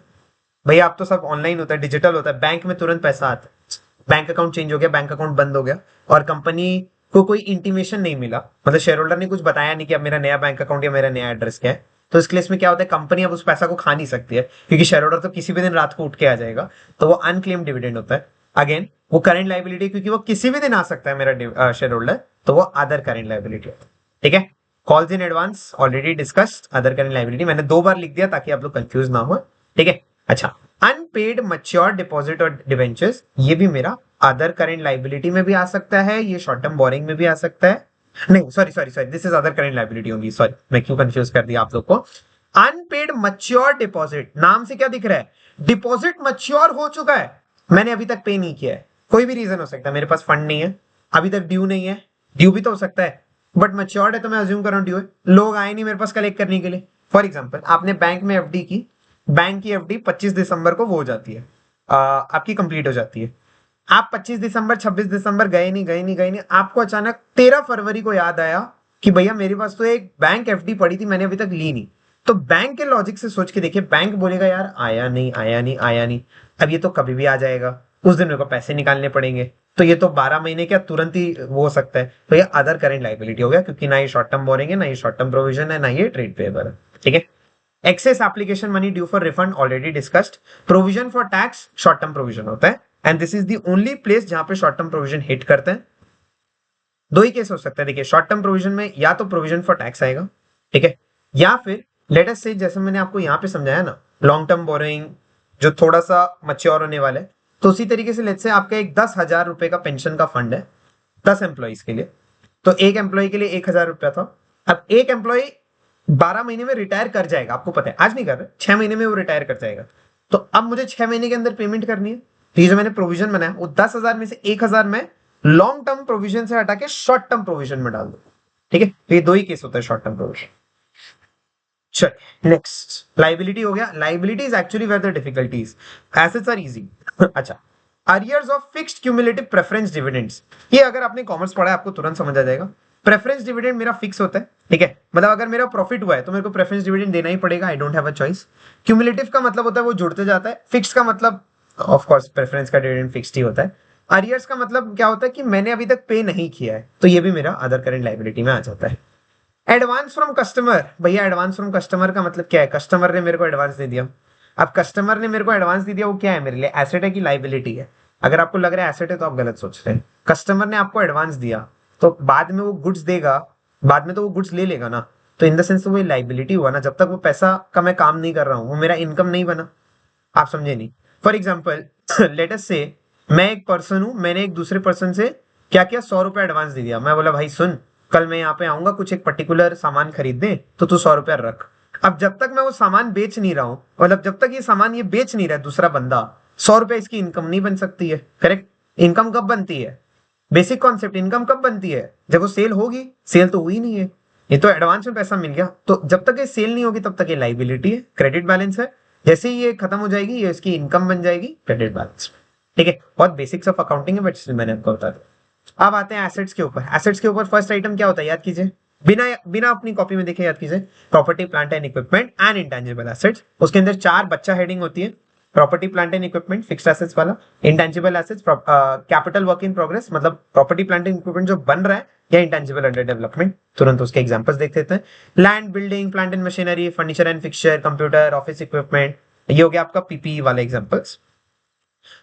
भैया अब तो सब ऑनलाइन होता है, डिजिटल होता है, बैंक में तुरंत पैसा आता है। बैंक अकाउंट चेंज हो गया, बैंक अकाउंट बंद हो गया, और कंपनी को कोई इंटीमेशन नहीं मिला, मतलब शेयर होल्डर ने कुछ बताया नहीं कि अब मेरा नया बैंक अकाउंट या मेरा नया एड्रेस क्या है। तो इस केस में क्या होता है, कंपनी अब उस पैसा को खा नहीं सकती है, क्योंकि शेयर होल्डर तो किसी भी दिन रात को उठ के आ जाएगा, तो वो अनक्लेम डिविडेंड होता है। अगेन वो करेंट लाइबिलिटी, क्योंकि वो किसी भी दिन आ सकता है मेरा शेयर होल्डर, तो वो अदर करेंट लाइबिलिटी होता है, ठीक है। Calls in advance already discussed, other current liability मैंने 2 बार लिख दिया ताकि आप लोग कंफ्यूज ना हो, ठीक है। अच्छा, अनपेड मच्योर डिपॉजिट और डिवेंचर्स, ये भी मेरा अदर करेंट लाइबिलिटी में भी आ सकता है, ये शॉर्ट टर्म बोरिंग में भी आ सकता है। नहीं sorry, this is other current liability होगी, सॉरी मैं क्यों कंफ्यूज कर दिया आप लोग को। अनपेड मच्योर डिपॉजिट, नाम से क्या दिख रहा है, डिपॉजिट मच्योर हो चुका है, मैंने अभी तक पे नहीं किया है, कोई भी रीजन हो सकता है, मेरे पास फंड नहीं है, अभी तक ड्यू नहीं है, ड्यू भी तो हो सकता है, बट मैच्योर्ड है तो मैं अज्यूम कर रहा हूँ ड्यू है, लोग आए नहीं मेरे पास कलेक्ट करने के लिए। फॉर एग्जाम्पल आपने बैंक में एफडी की, बैंक की एफडी 25 दिसंबर को वो हो जाती है, आपकी कंप्लीट हो जाती है। आप 25 दिसंबर 26 दिसंबर गए नहीं, आपको अचानक 13 फरवरी को याद आया कि भैया मेरे पास तो एक बैंक एफडी पड़ी थी, मैंने अभी तक ली नहीं। तो बैंक के लॉजिक से सोच के देखिए, बैंक बोलेगा यार आया नहीं, अब ये तो कभी भी आ जाएगा, उस दिन मेरे को पैसे निकालने पड़ेंगे, तो ये तो 12 महीने क्या तुरंत ही वो हो सकता है, तो ये अदर करेंट लाइबिलिटी हो गया, क्योंकि ना ये शॉर्ट टर्म बोरिंग है, ना ये शॉर्ट टर्म प्रोविजन है, ना ये ट्रेड पेएबल है। ठीक है। Excess application money due for refund already discussed. Provision for tax short term provision होता है, and this is the only place जहां पे शॉर्ट टर्म प्रोविजन हिट करते हैं। दो ही केस हो सकता है, देखिए शॉर्ट टर्म प्रोविजन में या तो प्रोविजन फॉर टैक्स आएगा, ठीक है, या फिर लेट अस से जैसे मैंने आपको यहां पे समझाया ना, लॉन्ग टर्म बोरोइंग जो थोड़ा सा मच्योर होने वाला है, तो उसी तरीके से लेट से आपका एक 10,000 रुपए का पेंशन का फंड है 10 एम्प्लॉइज के लिए, तो एक एम्प्लॉय के लिए 1,000 रुपया था। अब एक एम्प्लॉय 12 महीने में रिटायर कर जाएगा, आपको पता है आज नहीं कर रहे, 6 महीने में वो रिटायर कर जाएगा, तो अब मुझे 6 महीने के अंदर पेमेंट करनी है, तो ये जो मैंने प्रोविजन बनाया वो 10,000 में से 1,000 में लॉन्ग टर्म प्रोविजन से हटा के शॉर्ट टर्म प्रोविजन में डाल दो। ठीक है, तो ये दो ही केस होता है शॉर्ट टर्म प्रोविजन। चल नेक्स्ट, लाइबिलिटी हो गया। Liability is actually where the difficulties, assets are easy. अच्छा, arrears of fixed cumulative preference dividends, ये अगर आपने कॉमर्स पढ़ा है आपको तुरंत समझ आ जाएगा। प्रेफरेंस डिविडेंड मेरा फिक्स होता है, ठीक है, मतलब अगर मेरा प्रॉफिट हुआ है तो मेरे को प्रेफरेंस डिविडेंड देना ही पड़ेगा, I don't have a choice. Cumulative का मतलब होता है वो जुड़ते जाता है, फिक्स का मतलब ऑफ कोर्स प्रेफरेंस का डिविडेंड फिक्स्ड ही होता है। अरियर्स का मतलब क्या होता है कि मैंने अभी तक पे नहीं किया है, तो ये भी मेरा अदर करेंट लाइबिलिटी में आ जाता है। एडवांस फ्रॉम कस्टमर, भैया एडवांस फ्रॉम कस्टमर का मतलब क्या है, कस्टमर ने मेरे को एडवांस दे दिया। अब कस्टमर ने मेरे को एडवांस दे दिया, वो क्या है मेरे लिए, एसेट है कि लाइबिलिटी है? अगर आपको लग रहा है एसेट है तो आप गलत सोच रहे हैं। कस्टमर ने आपको एडवांस दिया तो बाद में वो गुड्स देगा, बाद में तो वो गुड्स ले लेगा ना, तो इन द सेंस वो लाइबिलिटी हुआ ना, जब तक वो पैसा का मैं काम नहीं कर रहा हूं वो मेरा इनकम नहीं बना। आप समझे नहीं? फॉर एग्जाम्पल लेट अस से मैं एक पर्सन हूं, मैंने एक दूसरे पर्सन से क्या किया, 100 रुपया एडवांस दे दिया, मैं बोला भाई सुन, कल मैं यहाँ पे आऊंगा कुछ एक पर्टिकुलर सामान खरीदने, तो तू 100 रुपया रख। अब जब तक मैं वो सामान बेच नहीं रहा हूं, मतलब जब तक ये सामान ये बेच नहीं रहा है दूसरा बंदा, 100 रुपया इसकी इनकम नहीं बन सकती है। करेक्ट? इनकम कब बनती है? बेसिक कॉन्सेप्ट, इनकम कब बनती है? जब वो सेल होगी, सेल तो हुई नहीं है, ये तो एडवांस में पैसा मिल गया, तो जब तक ये सेल नहीं होगी तब तक ये लाइबिलिटी है, क्रेडिट बैलेंस है। जैसे ही ये खत्म हो जाएगी ये इसकी इनकम बन जाएगी, क्रेडिट बैलेंस। ठीक है, बहुत बेसिक्स ऑफ अकाउंटिंग है, बट मैंने आपको बता दिया। अब आते हैं एसेट्स के ऊपर। एसेट्स के ऊपर फर्स्ट आइटम क्या होता है, याद कीजिए, बिना बिना अपनी कॉपी में देखे याद कीजिए, property plant and equipment and intangible assets. उसके अंदर चार बच्चा हेडिंग होती है, property plant and equipment fixed assets वाला, intangible assets capital work in progress, मतलब प्रॉपर्टी प्लांट एंड इक्विपमेंट जो बन रहा है, या इंटेंजिबल अंडर डेवलपमेंट। तुरंत उसके एग्जांपल्स देख लेते हैं। Land, building, plant and machinery, furniture and fixture, computer, office equipment, ये हो गया आपका पीपीई वाले examples.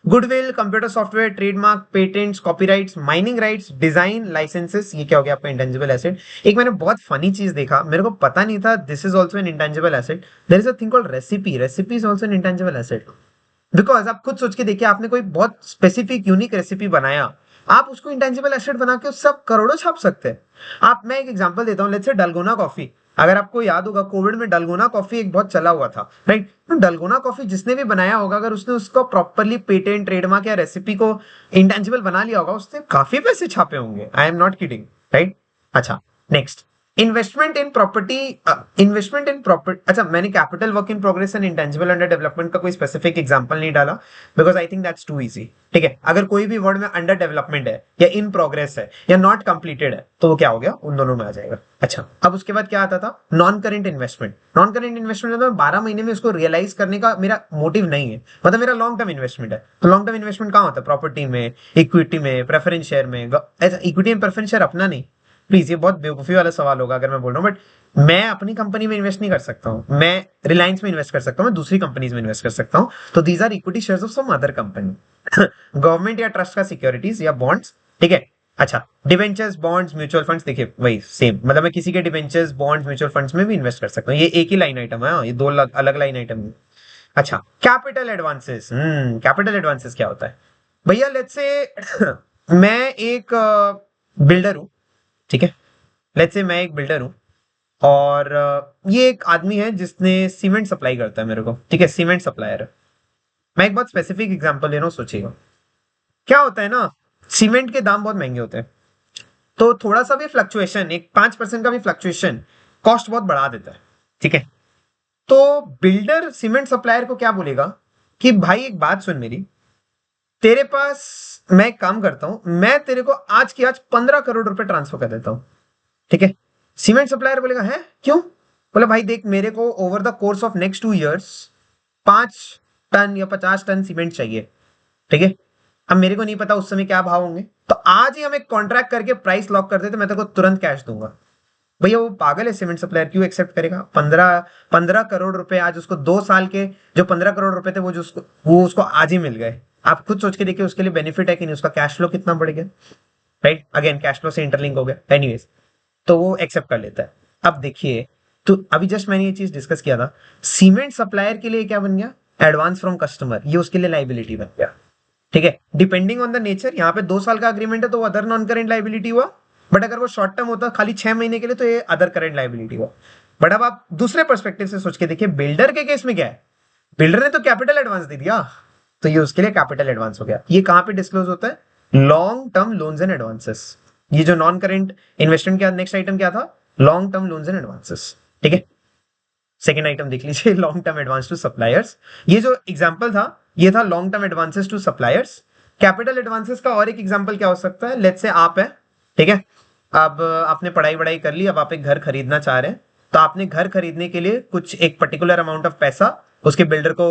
Goodwill, computer software, trademark, patents, copyrights, mining rights, design, licences, ये क्या हो गया आपका इंटेंजिबल एसेट। एक मैंने बहुत फनी चीज देखा, मेरे को पता नहीं था this is also an intangible asset. There is a thing called recipe, recipe is also an intangible asset. Because आप खुद सोच के देखिए, आपने कोई बहुत स्पेसिफिक यूनिक रेसिपी बनाया, आप उसको इंटेंजिबल एसेट बना के उससे आप करोड़ों छाप सकते हैं। आप, मैं एक एग्जांपल देता हूं, लेट्स से डलगोना कॉफी। अगर आपको याद होगा कोविड में डलगोना कॉफी एक बहुत चला हुआ था, राइट? तो डलगोना कॉफी जिसने भी बनाया होगा, अगर उसने उसको प्रॉपरली पेटेंट, ट्रेडमार्क या रेसिपी को इंटेंजिबल बना लिया होगा, उसने काफी पैसे छापे होंगे, I am not kidding, right? अच्छा, नेक्स्ट, इन्वेस्टमेंट इन प्रॉपर्टी। अच्छा, मैंने capital work in progress and intangible under development का कोई स्पेसिफिक एग्जांपल नहीं डाला, because I think that's too easy. ठीक है, अगर कोई भी वर्ड में अंडर डेवलपमेंट है या इन प्रोग्रेस है या नॉट कंप्लीटेड है, तो वो क्या हो गया, उन दोनों में आ जाएगा। अच्छा, अब उसके बाद क्या आता था, non current investment. Non current investment मतलब 12 महीने में उसको रियलाइज करने का मेरा मोटिव नहीं है, मतलब मेरा लॉन्ग टर्म इन्वेस्टमेंट है। तो लॉन्ग टर्म इन्वेस्टमेंट कहाँ होता है, प्रॉपर्टी में, इक्विटी में, प्रेफरेंस शेयर में। ऐसा इक्विटी एंड प्रेफरेंस शेयर अपना नहीं, प्लीज, ये बहुत बेवकूफी वाला सवाल होगा अगर मैं बोल रहा हूँ, बट मैं अपनी कंपनी में इन्वेस्ट नहीं कर सकता हूँ, मैं रिलायंस में इन्वेस्ट कर सकता हूँ, मैं दूसरी कंपनीज में इन्वेस्ट कर सकता हूँ, तो these are equity shares of some other company. Government या ट्रस्ट का सिक्योरिटीज या बॉन्ड्स। ठीक है। अच्छा, डिवेंचर्स, बॉन्ड्स, म्यूचुअल फंड्स, देखिए वही सेम, मतलब मैं किसी के डिवेंचर्स, बॉन्ड्स, म्यूचुअल फंड्स में भी इन्वेस्ट कर सकता हूँ, ये एक ही लाइन आइटम है, ये दो अलग लाइन आइटम है। अच्छा, कैपिटल एडवांसेस। कैपिटल एडवांसेस क्या होता है भैया, लेट्स से मैं एक बिल्डर हूँ, ठीक है, लेट्स से मैं एक बिल्डर हूं, और ये एक आदमी है जिसने सीमेंट सप्लाई करता है मेरे को, ठीक है, सीमेंट सप्लायर है। मैं एक बहुत स्पेसिफिक एग्जांपल ले रहा हूँ, सोचिएगा। क्या होता है ना, सीमेंट के दाम बहुत महंगे होते हैं, तो थोड़ा सा भी फ्लक्चुएशन, एक 5% का भी फ्लक्चुएशन कॉस्ट बहुत बढ़ा देता है, ठीक है। तो बिल्डर सीमेंट सप्लायर को क्या बोलेगा कि भाई एक बात सुन मेरी, तेरे पास मैं एक काम करता हूं, मैं तेरे को आज की आज 15 करोड़ रुपए ट्रांसफर कर देता हूं, ठीक है। सीमेंट सप्लायर बोलेगा है क्यों, बोले भाई देख मेरे को over the course of next 2 years 5 ton या 50 टन सीमेंट चाहिए, ठीक है। अब मेरे को नहीं पता उस समय क्या भाव होंगे, तो आज ही हम एक कॉन्ट्रैक्ट करके प्राइस लॉक कर देते, मैं तेरे को तुरंत कैश दूंगा। भैया वो पागल है, सीमेंट सप्लायर क्यों एक्सेप्ट करेगा? 15 15 करोड़ रुपए आज उसको 2 साल के, जो 15 करोड़ रुपए थे वो उसको आज ही मिल गए। आप खुद सोच के देखिए उसके लिए बेनिफिट है कि नहीं, उसका कैश फ्लो कितना बढ़ गया, राइट। अगेन कैश फ्लो से इंटरलिंक हो गया, एनीवेज, तो वो एक्सेप्ट कर लेता है। अब देखिए, तो अभी जस्ट मैंने ये चीज डिस्कस किया था, सीमेंट सप्लायर के लिए क्या बन गया, एडवांस फ्रॉम कस्टमर, ये उसके लिए लाइबिलिटी बन गया, ठीक है। डिपेंडिंग ऑन द नेचर, यहाँ पे 2 साल का अग्रीमेंट है तो वो अदर नॉन करेंट लाइबिलिटी हुआ, बट अगर वो शॉर्ट टर्म होता खाली 6 महीने के लिए तो ये अदर करेंट लाइबिलिटी हुआ। बट अब आप दूसरे पर्सपेक्टिव से सोच के देखिए, बिल्डर के केस में क्या है, बिल्डर ने तो कैपिटल एडवांस दे दिया, तो ये उसके लिए कैपिटल एडवांस हो गया। ये कहां पे डिस्क्लोज होता है, long term loans and advances. ये जो नॉन करेंट इन्वेस्टमेंट का नेक्स्ट आइटम क्या था, long term loans and advances, ठीक है। सेकेंड आइटम देख लीजिए, long term advance to suppliers. ये जो एग्जांपल था ये था long term advances to suppliers. Capital advances का और एक एग्जांपल क्या हो सकता है, लेट्स से आप है, ठीक है। अब आपने पढ़ाई वढ़ाई कर ली, अब आप एक घर खरीदना चाह रहे हैं, तो आपने घर खरीदने के लिए कुछ एक पर्टिकुलर अमाउंट ऑफ पैसा उसके बिल्डर को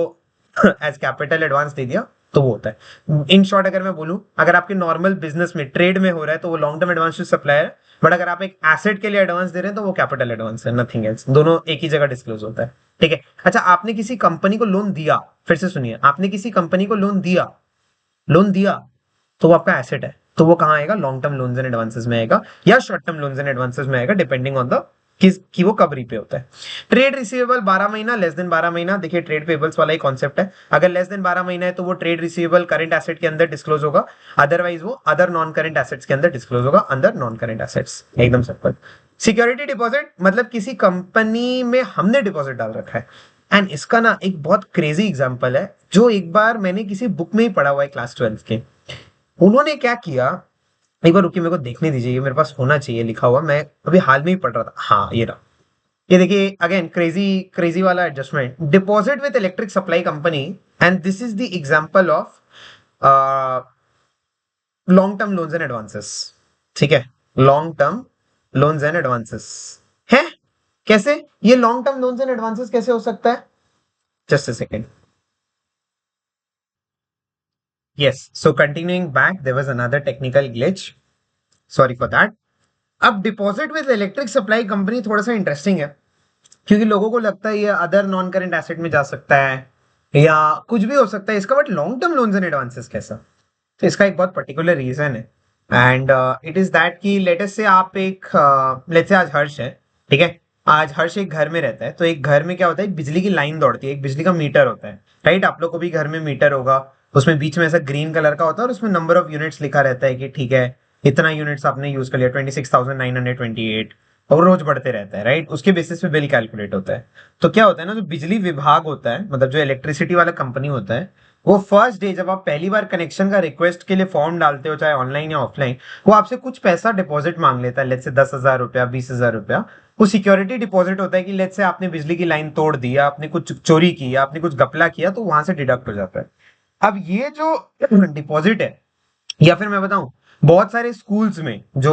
एज कैपिटल एडवांस दे दिया, तो वो होता है। इन शॉर्ट अगर मैं बोलूं, अगर आपके नॉर्मल बिजनेस में ट्रेड में हो रहा है तो वो long term advance to supplier, but अगर आप एक एसेट के लिए एडवांस दे रहे हैं तो वो कैपिटल एडवांस है, नथिंग एल्स। दोनों एक ही जगह डिस्क्लोज होता है, ठीक है। अच्छा, आपने किसी कंपनी को लोन दिया, फिर से सुनिए, आपने किसी कंपनी को लोन दिया तो वो आपका एसेट है, तो वो कहां आएगा, long term loans and advances में आएगा या short term loans and advances में आएगा, डिपेंडिंग ऑन द कि वो कब रीपे होता है। ट्रेड रिसीवेबल 12 महीना, लेस देन 12 महीना, देखिए ट्रेड पेबल्स वाला ही कॉन्सेप्ट है। अगर लेस देन 12 महीना है तो वो ट्रेड रिसीवेबल करंट एसेट के अंदर डिस्क्लोज होगा, अदरवाइज वो अदर नॉन करंट एसेट्स के अंदर डिस्क्लोज होगा, अंदर नॉन करंट एसेट्स, एकदम सिंपल। सिक्योरिटी डिपॉजिट मतलब किसी कंपनी में हमने डिपॉजिट डाल रखा है, एंड इसका ना एक बहुत क्रेजी एग्जांपल है जो एक बार मैंने किसी बुक में ही पढ़ा हुआ है, क्लास 12 के। उन्होंने क्या किया, एक बार रुकिए मेरे को देखने दीजिए, ये मेरे पास होना चाहिए लिखा हुआ, मैं अभी हाल में ही पढ़ रहा था, हाँ ये रहा। ये देखिए अगेन क्रेजी क्रेजी वाला adjustment, deposit with electric supply company, and this is the example of long term loans and advances, ठीक है। Long term loans and advances है, कैसे ये long term loans and advances कैसे हो सकता है, just a second. Yes, so continuing back, there was another technical glitch, sorry for that. अब deposit with electric supply company थोड़ा सा इंटरेस्टिंग है, क्योंकि लोगों को लगता है ये अदर नॉन करेंट एसेट में जा सकता है या कुछ भी हो सकता है इसका, but long term loans and advances कैसा, तो इसका एक बहुत पर्टिकुलर रीजन है, एंड इट इज दैट कि लेटेस्ट से आप एक लेट्स से आज हर्ष है, ठीक है। आज हर्ष एक घर में रहता है, तो एक घर में क्या होता है, एक बिजली की लाइन दौड़ती है, एक बिजली का मीटर होता है, राइट। आप लोग को भी घर में मीटर होगा, उसमें बीच में ऐसा ग्रीन कलर का होता है और उसमें नंबर ऑफ यूनिट्स लिखा रहता है कि ठीक है इतना यूनिट्स आपने यूज कर लिया, 26,928, और रोज बढ़ते रहता है, राइट। उसके बेसिस पे बिल कैलकुलेट होता है। तो क्या होता है ना, जो बिजली विभाग होता है, मतलब जो इलेक्ट्रिसिटी वाला कंपनी होता है, वो फर्स्ट डे जब आप पहली बार कनेक्शन का रिक्वेस्ट के लिए फॉर्म डालते हो, चाहे ऑनलाइन या ऑफलाइन, वो आपसे कुछ पैसा डिपॉजिट मांग लेता है, लेट्स से 10,000 रुपया, 20,000 रुपया। वो सिक्योरिटी डिपॉजिट होता है कि लेट्स से आपने बिजली की लाइन तोड़ दी, आपने कुछ चोरी किया, आपने कुछ घपला किया, तो वहां से डिडक्ट हो जाता है। अब ये जो डिपॉजिट है, या फिर मैं बताऊं, बहुत सारे स्कूल्स में जो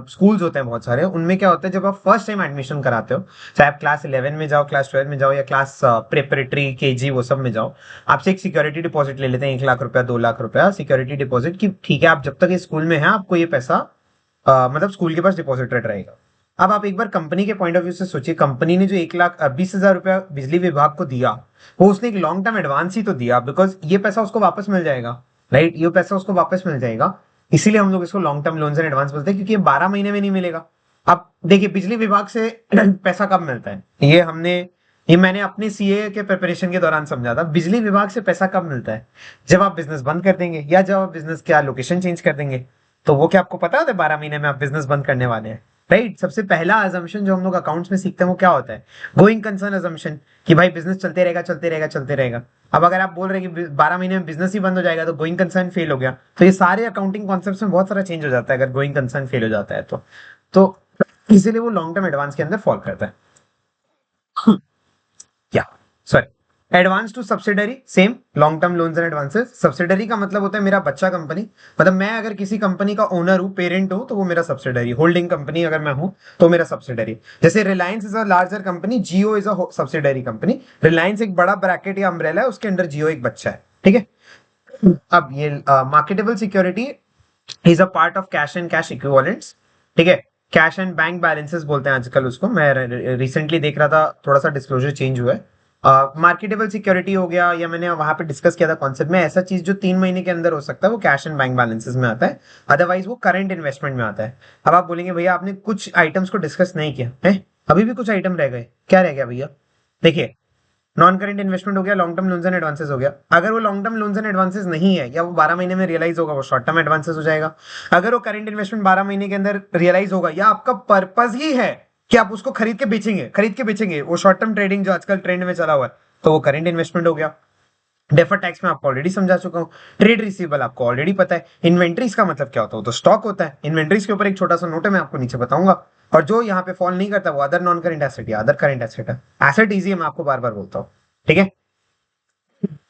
स्कूल्स होते हैं बहुत सारे, उनमें क्या होता है, जब आप फर्स्ट टाइम एडमिशन कराते हो, चाहे आप क्लास 11 में जाओ, क्लास 12 में जाओ, या क्लास प्रिपरेटरी केजी वो सब में जाओ, आपसे एक सिक्योरिटी डिपॉजिट ले लेते हैं, 1 लाख रुपया, 2 लाख रुपया सिक्योरिटी डिपॉजिट की, ठीक है आप जब तक ये स्कूल में है आपको ये पैसा मतलब स्कूल के पास डिपॉजिटेड रहेगा। अब आप एक बार कंपनी के पॉइंट ऑफ व्यू से सोचिए, कंपनी ने जो 1,20,000 रुपया बिजली विभाग को दिया, वो उसने एक लॉन्ग टर्म एडवांस ही तो दिया, बिकॉज ये पैसा उसको वापस मिल जाएगा, राइट। ये पैसा उसको वापस मिल जाएगा, इसीलिए हम लोग इसको long term loans and advance बोलते हैं, क्योंकि ये 12 महीने में नहीं मिलेगा। अब देखिए बिजली विभाग से पैसा कब मिलता है, ये मैंने अपने सीए के प्रिपरेशन के दौरान समझा था। बिजली विभाग से पैसा कब मिलता है, जब आप बिजनेस बंद कर देंगे, या जब आप बिजनेस क्या लोकेशन चेंज कर देंगे, तो वो क्या आपको पता होता है 12 महीने में आप बिजनेस बंद करने वाले हैं, राइट। सबसे पहला अजम्पशन जो हम लोग अकाउंट्स में सीखते हैं वो क्या होता है? गोइंग कंसर्न अजम्पशन, कि भाई बिजनेस चलते रहेगा चलते रहेगा चलते रहेगा। अब अगर आप बोल रहे हैं कि 12 महीने में बिजनेस ही बंद हो जाएगा तो गोइंग कंसर्न फेल हो गया, तो ये सारे अकाउंटिंग कॉन्सेप्ट्स में बहुत सारा चेंज हो जाता है अगर गोइंग कंसर्न फेल हो जाता है तो इसीलिए वो लॉन्ग टर्म एडवांस के अंदर फॉल करता है। क्या, sorry, advance to subsidiary same, long term loans and advances. Subsidiary का मतलब होता है मेरा बच्चा कंपनी, मतलब मैं अगर किसी कंपनी का ओनर हूं, पेरेंट हूं, तो वो मेरा सब्सिडरी। होल्डिंग कंपनी अगर मैं हूं तो मेरा सब्सिडरी। जैसे Reliance is a larger company, Jio is a subsidiary company. Reliance एक बड़ा ब्रैकेट या अम्ब्रेला है, उसके अंडर जियो एक बच्चा है, ठीक है। अब ये marketable security is a part of cash and cash equivalents, ठीक है। कैश एंड बैंक बैलेंसेस बोलते हैं आजकल उसको। मैं रिसेंटली देख रहा था, थोड़ा सा डिस्क्लोजर चेंज हुआ है। मार्केटेबल सिक्योरिटी हो गया, या मैंने वहां पे डिस्कस किया था कॉन्सेप्ट में, ऐसा चीज जो 3 महीने के अंदर हो सकता है वो कैश एंड बैंक बैलेंसेस में आता है, अदरवाइज वो करंट इन्वेस्टमेंट में आता है। अब आप बोलेंगे भैया आपने कुछ आइटम्स को डिस्कस नहीं किया है, अभी भी कुछ आइटम रह गए, क्या रह गया भैया? देखिए, नॉन करेंट इन्वेस्टमेंट हो गया, long term loans and advances हो गया। अगर वो long term loans and advances नहीं है, या वो 12 महीने में रियलाइज होगा, वो शॉर्ट टर्म एडवांसेस हो जाएगा। अगर वो करेंट इन्वेस्टमेंट 12 महीने के अंदर रियलाइज होगा, या आपका पर्पज ही है कि आप उसको खरीद के बेचेंगे, वो शॉर्ट टर्म ट्रेडिंग जो आजकल ट्रेंड में चला हुआ है, तो वो करेंट इन्वेस्टमेंट हो गया। डेफर टैक्स में आपको ऑलरेडी समझा चुका हूं। ट्रेड रिसीवेबल आपको ऑलरेडी पता है। इन्वेंट्रीज का मतलब क्या होता है? तो स्टॉक होता है। इन्वेंट्रीज के ऊपर एक छोटा सा नोट है, मैं आपको नीचे बताऊंगा। और जो यहाँ पे फॉल नहीं करता वो अदर नॉन करेंट एसेट या अदर करेंट एसेट है। एसेट इजी है, मैं आपको बार बार बोलता हूँ, ठीक है।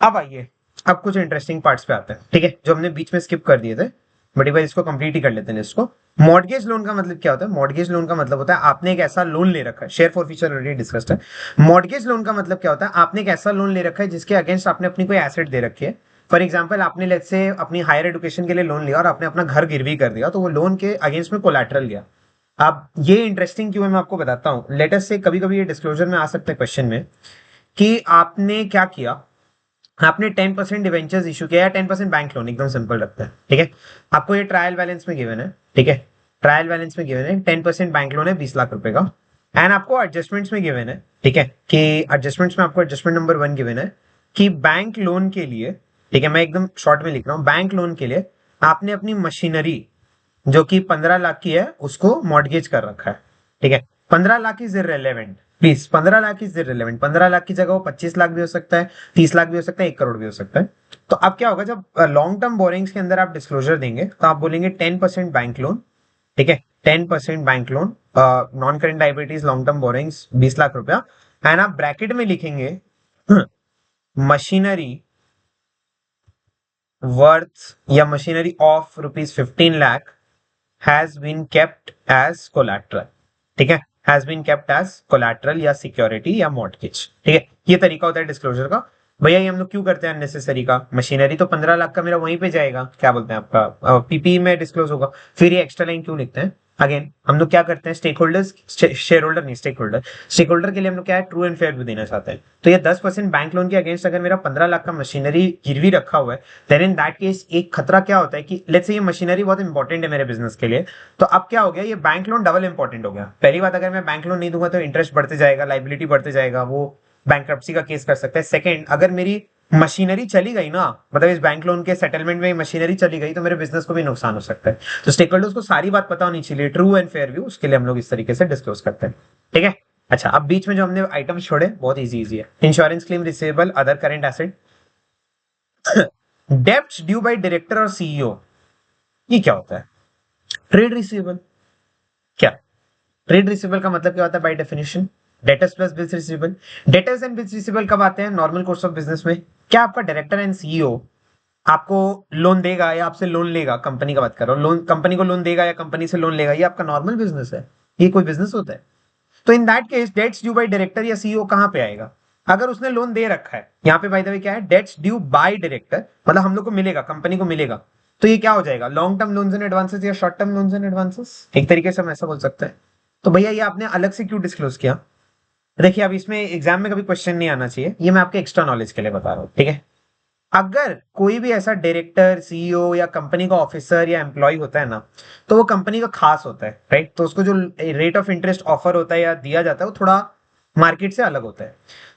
अब आइए, अब कुछ इंटरेस्टिंग पार्ट्स पे आते हैं, ठीक है, जो हमने बीच में स्किप कर दिए थे, बट एक बार इसको कंप्लीट ही कर लेते हैं इसको। मॉर्गेज लोन का मतलब क्या होता है? मॉर्गेज लोन का मतलब होता है आपने एक ऐसा लोन ले रखा है, share for future already discussed है। मॉर्गेज लोन का मतलब क्या होता है? आपने एक ऐसा लोन ले रखा है जिसके अगेंस्ट आपने अपनी कोई एसेट दे रखी है। फॉर एग्जाम्पल, आपने लेट्स से अपनी हायर एजुकेशन के लिए लोन लिया और आपने अपना घर गिरवी कर दिया, तो वो लोन के अगेंस्ट में कोलैटरल गया। अब ये इंटरेस्टिंग क्यों है मैं आपको बताता हूं। लेटेस्ट से कभी कभी ये डिस्क्लोजर में आ सकता है क्वेश्चन में, कि आपने क्या किया, आपने 10% डिवेंचर्स इशू किया, या 10% बैंक लोन, एकदम सिंपल रखते हैं, ठीक है। आपको ये ट्रायल बैलेंस में गिवन है, ठीक है। ट्रायल बैलेंस में गिवन है 10% बैंक लोन है 20 लाख रुपए का। एंड आपको एडजस्टमेंट्स में गिवन है, ठीक है, कि एडजस्टमेंट्स में आपको एडजस्टमेंट नंबर 1 गिवन है, कि बैंक लोन के लिए, ठीक है, मैं एकदम शॉर्ट में लिख रहा हूं, बैंक लोन के लिए आपने अपनी मशीनरी जो कि 15 लाख की है उसको मॉर्गेज कर रखा है, ठीक है। 15 lakh is irrelevant, please, 15 lakh is irrelevant. 15 lakh की जगह वो 25 लाख भी हो सकता है, 30 लाख भी हो सकता है, 1 करोड़ भी हो सकता है। तो अब क्या होगा, जब लॉन्ग टर्म बोरिंग्स के अंदर आप डिस्क्लोजर देंगे तो आप बोलेंगे 10% बैंक लोन, ठीक है, 10% bank loan, non current liabilities long term borrowings 20 lakh रुपया। एंड आप ब्रैकेट में लिखेंगे मशीनरी वर्थ या machinery of ₹15 lakh has been kept as collateral, ठीक है, has been kept as collateral या सिक्योरिटी या मॉर्गेज, ठीक है। ये तरीका होता है डिस्क्लोजर का। भैया ये हम लोग क्यों करते हैं अननेसेसरी का? मशीनरी तो 15 लाख का मेरा वहीं पे जाएगा, क्या बोलते हैं आपका, पीपी में डिस्क्लोज होगा, फिर ये एक्स्ट्रा लाइन क्यों लिखते हैं? अगेन हम लोग क्या करते हैं, स्टेक होल्डर्स, शेयर होल्डर नहीं, स्टेक होल्डर, स्टेक होल्डर के लिए हम लोग क्या है, ट्रू एंड फेयर व्यू देना चाहते हैं। तो ये 10% बैंक लोन के अगेंस्ट अगर मेरा 15 लाख का मशीनरी गिरवी रखा हुआ है, देन इन दैट केस एक खतरा क्या होता है कि लेट्स से ये मशीनरी बहुत इंपॉर्टेंट है मेरे बिजनेस के लिए, तो अब क्या हो गया, ये बैंक लोन डबल इंपॉर्टेंट हो गया। पहली बात, अगर मैं बैंक लोन नहीं दूंगा तो इंटरेस्ट बढ़ते जाएगा, लाइबिलिटी बढ़ते जाएगा, वो बैंक्रप्सी का केस कर सकता है। सेकंड, अगर मेरी मशीनरी चली गई ना, मतलब इस बैंक लोन के सेटलमेंट में मशीनरी चली गई, तो मेरे बिजनेस को भी नुकसान हो सकता है। तो स्टेक होल्डर्स को सारी बात पता होनी चाहिए, ट्रू एंड फेयर व्यू, उसके लिए हम लोग इस तरीके से डिस्क्लोज करते हैं, ठीक है। अच्छा, अब बीच में जो हमने आइटम छोड़े बहुत इजी है। Insurance claim receivable, other current asset, debts due by director और सीईओ, ये क्या होता है? Trade receivable. क्या ट्रेड रिसीवेबल का मतलब क्या होता है by definition? Debtors plus bills receivable. Debtors and bills receivable कब आते हैं? नॉर्मल कोर्स ऑफ बिजनेस में। क्या आपका डायरेक्टर एंड सीईओ आपको लोन देगा या आपसे लोन लेगा? कंपनी का बात कर रहा हूं, लोन कंपनी को लोन देगा या कंपनी से लोन लेगा, ये आपका नॉर्मल बिजनेस है? ये कोई बिजनेस होता है? तो in that case debts due by director या सीईओ कहां पे आएगा? अगर उसने लोन दे रखा है, यहां पे बाय द वे क्या है, डेट्स ड्यू बाय डायरेक्टर, मतलब हम लोग को मिलेगा, कंपनी को मिलेगा, तो ये क्या हो जाएगा, long term loans and advances या short term loans and advances, एक तरीके से हम ऐसा बोल सकते हैं। तो भैया ये आपने अलग से क्यों डिस्क्लोज किया? देखिए, अब इसमें एग्जाम में कभी क्वेश्चन नहीं आना चाहिए, ये मैं आपके एक्स्ट्रा नॉलेज के लिए बता रहा हूं, ठीक है। अगर कोई भी ऐसा डायरेक्टर, सीईओ या कंपनी का ऑफिसर या एम्प्लॉय होता है ना, तो वो कंपनी का खास होता है, राइट। तो उसको जो रेट ऑफ इंटरेस्ट ऑफर होता है या दिया जाता है वो थोड़ा मार्केट से अलग होता है।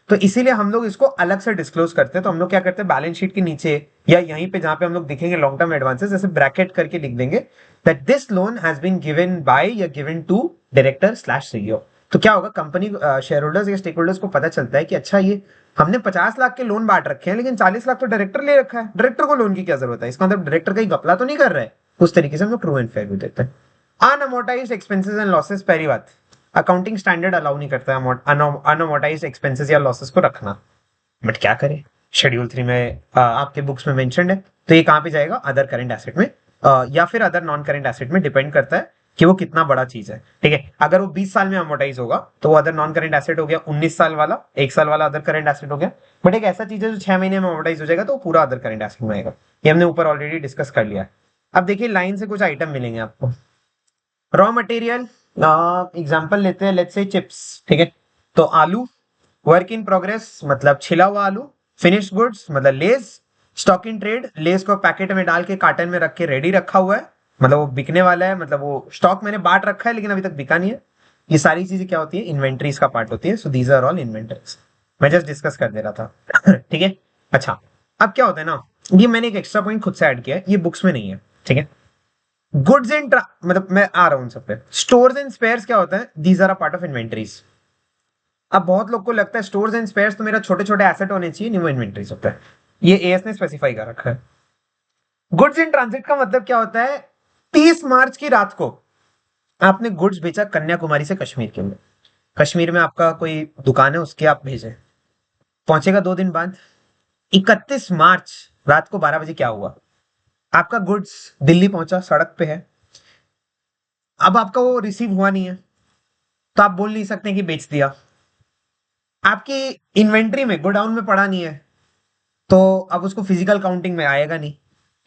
तो इसीलिए हम लोग इसको अलग से डिस्क्लोज करते हैं। तो हम लोग क्या करते हैं, बैलेंस शीट के नीचे या यहीं पे जहां पे हम लोग दिखेंगे लॉन्ग टर्म एडवांसेस, ऐसे ब्रैकेट करके लिख देंगे that this loan has been given by या given to director slash CEO. तो क्या होगा, कंपनी शेयर होल्डर्स या स्टेक होल्डर्स को पता चलता है कि अच्छा ये हमने 50 लाख के लोन बांट रखे हैं, लेकिन 40 लाख तो डायरेक्टर ले रखा है, डायरेक्टर को लोन की क्या जरूरत है, इसका मतलब डायरेक्टर कहीं घपला तो नहीं कर रहा है। उस तरीके से हम लोग ट्रू एंड फेयर भी देते हैं। अनअमोर्टाइज्ड एक्सपेंसेस एंड लॉसेस, पहली बात अकाउंटिंग स्टैंडर्ड अलाउ नहीं करता है अनअमोर्टाइज्ड एक्सपेंसेस या लॉसेस को रखना, बट क्या करें, शेड्यूल 3 में आपके बुक्स में मेंशन्ड है। तो ये कहां पे जाएगा, अदर करंट एसेट में या फिर अदर नॉन करंट एसेट में, डिपेंड करता है कि वो कितना बड़ा चीज है। ठीक है, अगर वो 20 साल में अमोर्टाइज होगा तो वो अदर नॉन करंट एसेट हो गया, 19 साल वाला 1 साल वाला अदर करंट एसेट हो गया। बट एक ऐसा चीज है जो 6 महीने में अमोर्टाइज हो जाएगा तो वो पूरा अदर करंट एसेट में आएगा। ये हमने ऊपर ऑलरेडी डिस्कस कर लिया है। अब देखिए लाइन से कुछ आइटम मिलेंगे आपको। रॉ मटेरियल, एग्जांपल लेते हैं, लेट्स से चिप्स। ठीक है, तो आलू, वर्क इन प्रोग्रेस मतलब छिला हुआ आलू, फिनिश्ड गुड्स मतलब less, stock in trade, less को पैकेट में डाल के कार्टन में रख के रेडी रखा हुआ है, मतलब वो बिकने वाला है, मतलब वो स्टॉक मैंने बांट रखा है लेकिन अभी तक बिका नहीं है। ये सारी चीजें क्या होती है, इन्वेंट्रीज का पार्ट होती है। So these are all inventories, मैं जस्ट डिस्कस कर दे रहा था। ठीक है, अच्छा अब क्या होता है ना, ये मैंने एक एक्स्ट्रा पॉइंट खुद से ऐड किया है, ये बुक्स में नहीं है। ठीक है, गुड्स एंड मतलब मैं आ रहा हूं सब पे। स्टोर्स एंड स्पेयर्स क्या होता है, these are a part of inventories. अब बहुत लोग को लगता है स्टोर्स एंड स्पेयर्स तो मेरा छोटे छोटे एसेट होने चाहिए, नहीं, वो इन्वेंटरीज होता है। ये एएस ने स्पेसिफाई कर रखा है। गुड्स इन ट्रांजिट का मतलब क्या होता है, 30 मार्च की रात को आपने गुड्स भेजा कन्याकुमारी से कश्मीर के लिए, कश्मीर में आपका कोई दुकान है उसके आप भेजे, पहुंचेगा 2 दिन बाद। 31 मार्च रात को 12 बजे क्या हुआ, आपका गुड्स दिल्ली पहुंचा, सड़क पे है, अब आपका वो रिसीव हुआ नहीं है, तो आप बोल नहीं सकते कि बेच दिया। आपकी इन्वेंट्री में गोडाउन में पड़ा नहीं है, तो अब उसको फिजिकल काउंटिंग में आएगा नहीं,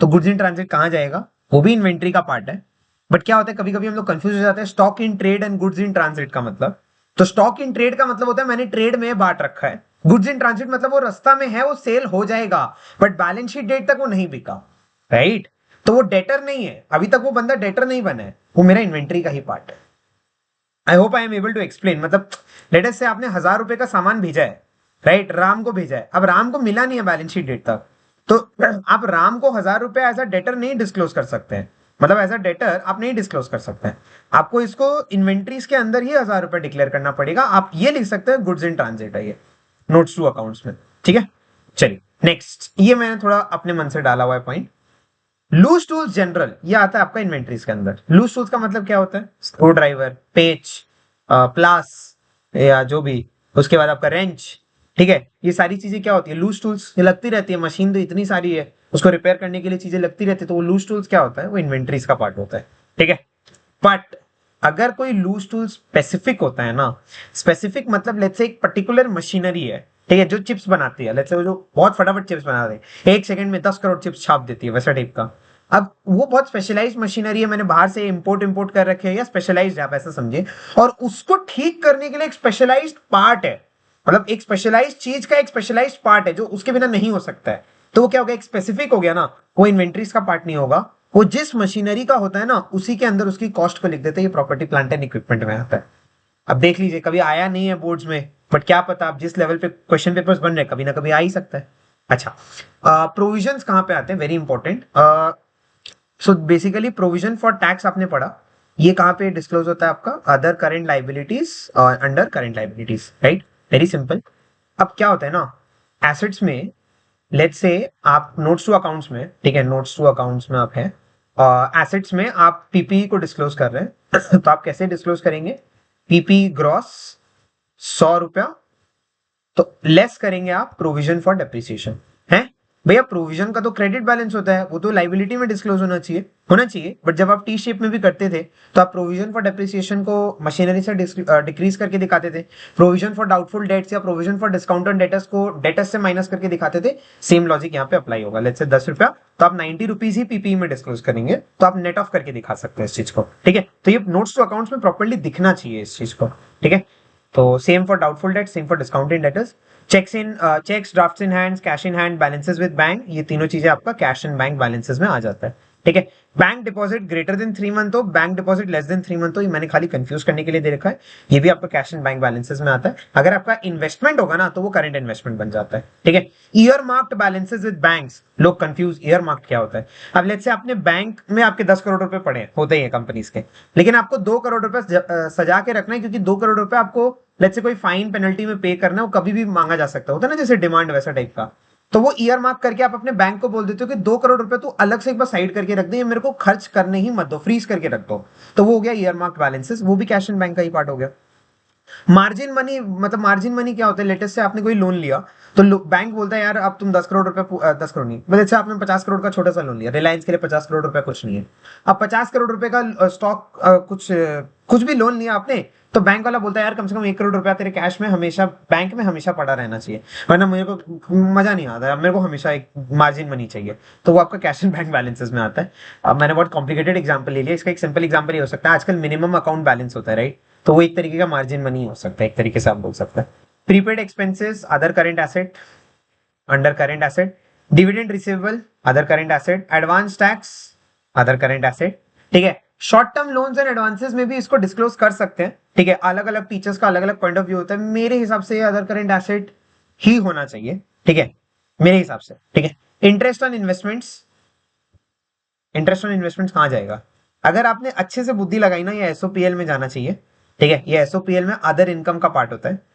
तो गुड्स इन ट्रांजिट कहां जाएगा, वो भी इन्वेंट्री का पार्ट है। बट क्या होता है, कभी कभी हम लोग कंफ्यूज हो जाते हैं stock in trade and goods in transit का मतलब। तो स्टॉक इन ट्रेड का मतलब होता है मैंने ट्रेड में बांट रखा है, गुड्स इन ट्रांजिट मतलब वो रास्ता में है, वो सेल हो जाएगा बट बैलेंस शीट डेट तक वो नहीं बिका, राइट। तो वो डेटर नहीं है, अभी तक वो बंदा डेटर नहीं बना है, वो मेरा इन्वेंट्री का ही पार्ट है। I hope I am able to explain. मतलब लेट अस से आपने 1000 रुपए का सामान भेजा है, राइट, राम को भेजा है, अब राम को मिला नहीं है बैलेंस शीट डेट तक, तो आप राम को 1000 रुपए एज अ डेटर नहीं डिस्क्लोज कर सकते हैं, मतलब एज अ डेटर आप नहीं डिस्क्लोज कर सकते हैं। आपको इसको इन्वेंट्रीज के अंदर ही 1000 रुपए डिक्लेयर करना पड़ेगा। आप ये लिख सकते हैं गुड्स इन ट्रांजिट है, ये नोट्स टू अकाउंट्स में। ठीक है, चलिए नेक्स्ट, ये मैंने थोड़ा अपने मन से डाला हुआ है पॉइंट। लूज टूल्स जनरल, ये आता है आपका इन्वेंट्रीज के अंदर। लूज टूल्स का मतलब क्या होता है, स्क्रू ड्राइवर, पेच, प्लास या जो भी, उसके बाद आपका रेंच। ठीक है, ये सारी चीजें क्या होती है, लूज टूल्स, ये लगती रहती है, मशीन तो इतनी सारी है, उसको रिपेयर करने के लिए चीजें लगती रहती है, तो वो लूज टूल्स क्या होता है, वो इन्वेंट्रीज का पार्ट होता है। ठीक है, बट अगर कोई लूज टूल स्पेसिफिक होता है ना, स्पेसिफिक मतलब लेट्स से एक पर्टिकुलर मशीनरी है, ठीक है, जो चिप्स बनाती है, लेट्स से जो बहुत फटाफट चिप्स बना रहे हैं, 1 सेकंड में 10 करोड़ चिप्स छाप देती है, वैसा टाइप का। अब वो बहुत स्पेशलाइज मशीनरी है, मैंने बाहर से इंपोर्ट कर रखे हैं, या स्पेशलाइज्ड आप ऐसा समझे, और उसको ठीक करने के लिए एक स्पेशलाइज्ड पार्ट है, मतलब एक स्पेशलाइज्ड चीज का एक स्पेशलाइज्ड पार्ट है जो उसके बिना नहीं हो सकता है। तो वो क्या हो गया, एक स्पेसिफिक हो गया ना, वो इन्वेंट्रीज का पार्ट नहीं होगा, वो जिस मशीनरी का होता है ना उसी के अंदर उसकी कॉस्ट को लिख देते हैं, ये प्रॉपर्टी प्लांट एंड इक्विपमेंट में आता है। अब देख लीजिए, कभी आया नहीं है बोर्ड्स में, बट क्या पता आप जिस लेवल पे क्वेश्चन पेपर्स बन रहे हैं कभी ना कभी आ ही सकता है। अच्छा, प्रोविजंस कहां पे आते हैं, very important. So basically provision for tax आपने पढ़ा, ये कहां पे डिस्क्लोज होता है आपका, अदर करेंट लाइबिलिटीज और under current liabilities, right, very simple. अब क्या होता है ना, एसेट्स में लेट्स से आप नोट्स टू अकाउंट्स में, ठीक है, नोट्स टू अकाउंट्स में आप हैं, एसेट्स में आप पीपीई को डिस्क्लोज कर रहे हैं, तो आप कैसे डिस्क्लोज करेंगे, पीपीई ग्रॉस 100 रुपया, तो लेस करेंगे आप प्रोविजन फॉर डेप्रिसिएशन है। भैया प्रोविजन का तो क्रेडिट बैलेंस होता है, वो तो लाइबिलिटी में डिस्क्लोज होना चाहिए, बट जब आप टी शेप में भी करते थे तो आप प्रोविजन फॉर डेप्रिसिएशन को मशीनरी से डिक्रीज करके दिखाते थे, प्रोविजन फॉर डाउटफुल डेट्स या provision for discount on debtors को डेटर्स से माइनस करके दिखाते थे। सेम लॉजिक यहाँ पे अप्लाई होगा, लेट्स से 10 रुपया, तो आप 90 रुपीज ही पीपीई में डिस्क्लोज करेंगे, तो आप नेट ऑफ करके दिखा सकते हैं इस चीज को। ठीक है, तो ये नोट्स टू अकाउंट्स में प्रॉपर्ली दिखना चाहिए इस चीज को। ठीक है, तो same for doubtful debt, same for discounted debtors, cheques, drafts in hand, cash in hand, balances with bank, ये तीनों चीजें आपका कैश एंड बैंक बैलेंसेस में आ जाता है। ठीक है। Bank deposit greater than 3 month हो, bank deposit less than 3 month हो, ये मैंने खाली कंफ्यूज करने के लिए दे रखा है। ये भी आपका कैश एंड बैंक बैलेंसेस में आता है। अगर आपका इन्वेस्टमेंट होगा ना तो वो करंट इन्वेस्टमेंट बन जाता है, ठीक है। Year marked balances with banks, लोग कंफ्यूज, ईयर मार्क्ड क्या होता है। अब लेट्स से आपने बैंक में आपके 10 करोड़ रुपए पड़े होते ही है कंपनीज के, लेकिन आपको 2 करोड़ रुपए सजा के रखना है, क्योंकि 2 करोड़ रुपए आपको लेट्स से कोई फाइन पेनल्टी में पे करना है, वो कभी भी मांगा जा सकता होता है ना, जैसे डिमांड वैसा टाइप का। तो वो ईयर मार्क करके आप अपने बैंक को बोल देते हो कि 2 करोड़ रुपए तू अलग से एक बार साइड करके रख दे, ये मेरे को खर्च करने ही मत दो, फ्रीज करके रख दो। तो वो हो गया ईयर मार्क बैलेंसेस, वो भी कैश एंड बैंक का ही पार्ट हो गया। मार्जिन मनी, मतलब मार्जिन मनी क्या होता है, लेटेस्ट से आपने कोई लोन लिया तो बैंक बोलता है यार अब तुम 10 करोड़ रुपए, 10 करोड़ नहीं, मतलब आपने 50 करोड़ का छोटा सा लोन लिया, रिलायंस के लिए 50 करोड़ रुपए कुछ नहीं है। अब 50 करोड़ रुपए का स्टॉक कुछ भी लोन लिया आपने, तो बैंक वाला बोलता है यार कम से कम 1 करोड़ रुपया तेरे कैश में हमेशा, बैंक में हमेशा पड़ा रहना चाहिए, वरना मेरे को मजा नहीं आता, मेरे को हमेशा एक मार्जिन मनी चाहिए। तो वो आपका कैश एंड बैंक बैलेंसेस में आता है। अब मैंने बहुत कॉम्प्लिकेटेड एग्जांपल ले लिया, इसका एक सिंपल एग्जांपल ये हो सकता है, आजकल मिनिमम अकाउंट बैलेंस होता है, राइट। तो वो एक तरीके का मार्जिन मनी हो सकता है, एक तरीके से आप बोल सकते हैं। Prepaid expenses other current asset, under current asset. Dividend receivable other current asset. Advance tax other current asset, ठीक है। Short term loans and advances में भी इसको डिस्क्लोज कर सकते हैं, ठीक है। अलग अलग टीचर्स का अलग अलग पॉइंट ऑफ व्यू होता है, मेरे हिसाब से अदर करेंट एसेट ही होना चाहिए, ठीक है, मेरे हिसाब से, ठीक है। Interest on investments, interest on investments कहां जाएगा, अगर आपने अच्छे से बुद्धि लगाई ना, ये एसओपीएल में जाना चाहिए, ठीक है। ये एसओपीएल में अदर इनकम का पार्ट होता है।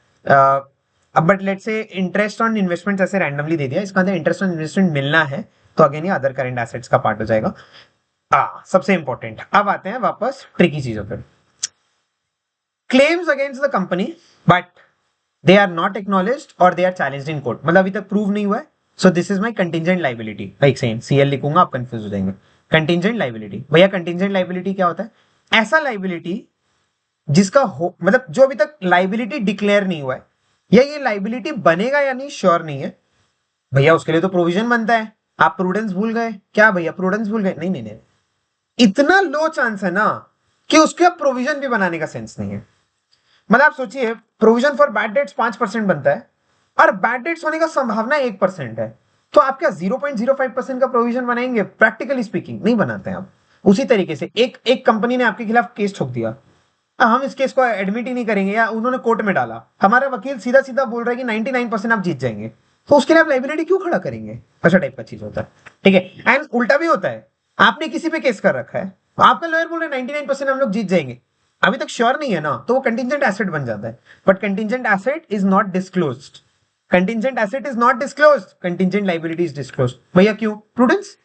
अब but let's say interest on investment ऐसे रैंडमली दे दिया, इसका अंदर इंटरेस्ट ऑन इन्वेस्टमेंट मिलना है, तो अगेन ये अदर करेंट एसेट्स का पार्ट हो जाएगा। सबसे इंपॉर्टेंट, अब आते हैं वापस ट्रिकी चीजों पर। Claims against the company but they are not acknowledged और they are challenged in court, मतलब अभी तक प्रूव नहीं हुआ है, so this is my contingent liability. Like same CL लिखूंगा, आप कंफ्यूज हो जाएंगे। कंटिंजेंट लाइबिलिटी, भैया कंटिंजेंट लाइबिलिटी क्या होता है, ऐसा लाइबिलिटी जिसका हो, मतलब जो अभी तक लाइबिलिटी डिक्लेयर नहीं हुआ है, या ये लाइबिलिटी बनेगा या नहीं श्योर नहीं है, भैया उसके लिए तो प्रोविजन बनता है। आप प्रूडेंस भूल गए क्या भैया, प्रूडेंस भूल गए, नहीं नहीं नहीं, इतना लो चांस है ना कि उसके अब प्रोविजन भी बनाने का सेंस नहीं है। मतलब आप सोचिए, प्रोविजन फॉर बैड डेट्स 5% बनता है, और बैड डेट्स होने का संभावना 1% है, तो आप क्या 0.05% का प्रोविजन बनाएंगे, प्रैक्टिकली स्पीकिंग नहीं बनाते हैं आप। उसी तरीके से एक कंपनी ने आपके खिलाफ केस ठोक दिया, हम इस केस को एडमिट ही नहीं करेंगे, या उन्होंने कोर्ट में डाला, हमारा वकील सीधा सीधा बोल रहा है कि 99% आप जीत जाएंगे, तो उसके लिए आप लाइबिलिटी क्यों खड़ा करेंगे, ऐसा टाइप का चीज होता है, ठीक है। एंड उल्टा भी होता है, आपने किसी पे केस कर रखा है, आपका लॉयर बोल रहे हैं 99% हम लोग जीत जाएंगे, अभी तक श्योर नहीं है ना, तो वो कंटिजेंट एसेट बन जाता है। But contingent asset is not disclosed, contingent asset is not disclosed, contingent liability is disclosed. भैया क्यों, प्रूडेंस।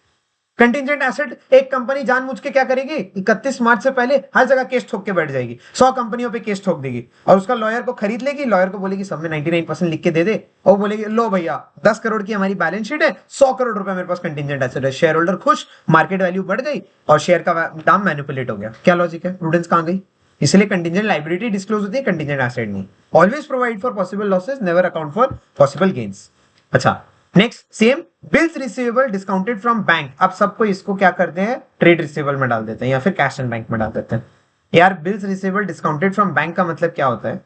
कंटिजेंट एसेट, एक कंपनी जानबूझ के क्या करेगी, 31 मार्च से पहले हर जगह केस ठोक के बैठ जाएगी, 100 कंपनियों पे केस ठोक देगी, और उसका लॉयर को खरीद लेगी, लॉयर को बोलेगी सब में 99% लिख के दे दे, और बोलेगी लो भैया 10 करोड़ की हमारी बैलेंस शीट है, 100 करोड़ रुपए मेरे पास कंटिजेंट एसेट है, शेयर होल्डर खुश, मार्केट वैल्यू बढ़ गई, और शेयर का दाम मैनिपुलेट हो गया। क्या लॉजिक है, प्रूडेंस कहां गई। इसलिए कंटिजेंट लाइबिलिटी डिस्क्लोज होती है, कंटिजेंट एसेट नहीं। Always provide for possible losses, never account for possible gains. अच्छा, next same, bills receivable discounted from bank. अब सबको इसको क्या करते हैं, ट्रेड रिसीवेबल में डाल देते हैं, या फिर कैश एंड बैंक में डाल देते हैं। यार bills receivable discounted from bank का मतलब क्या होता है,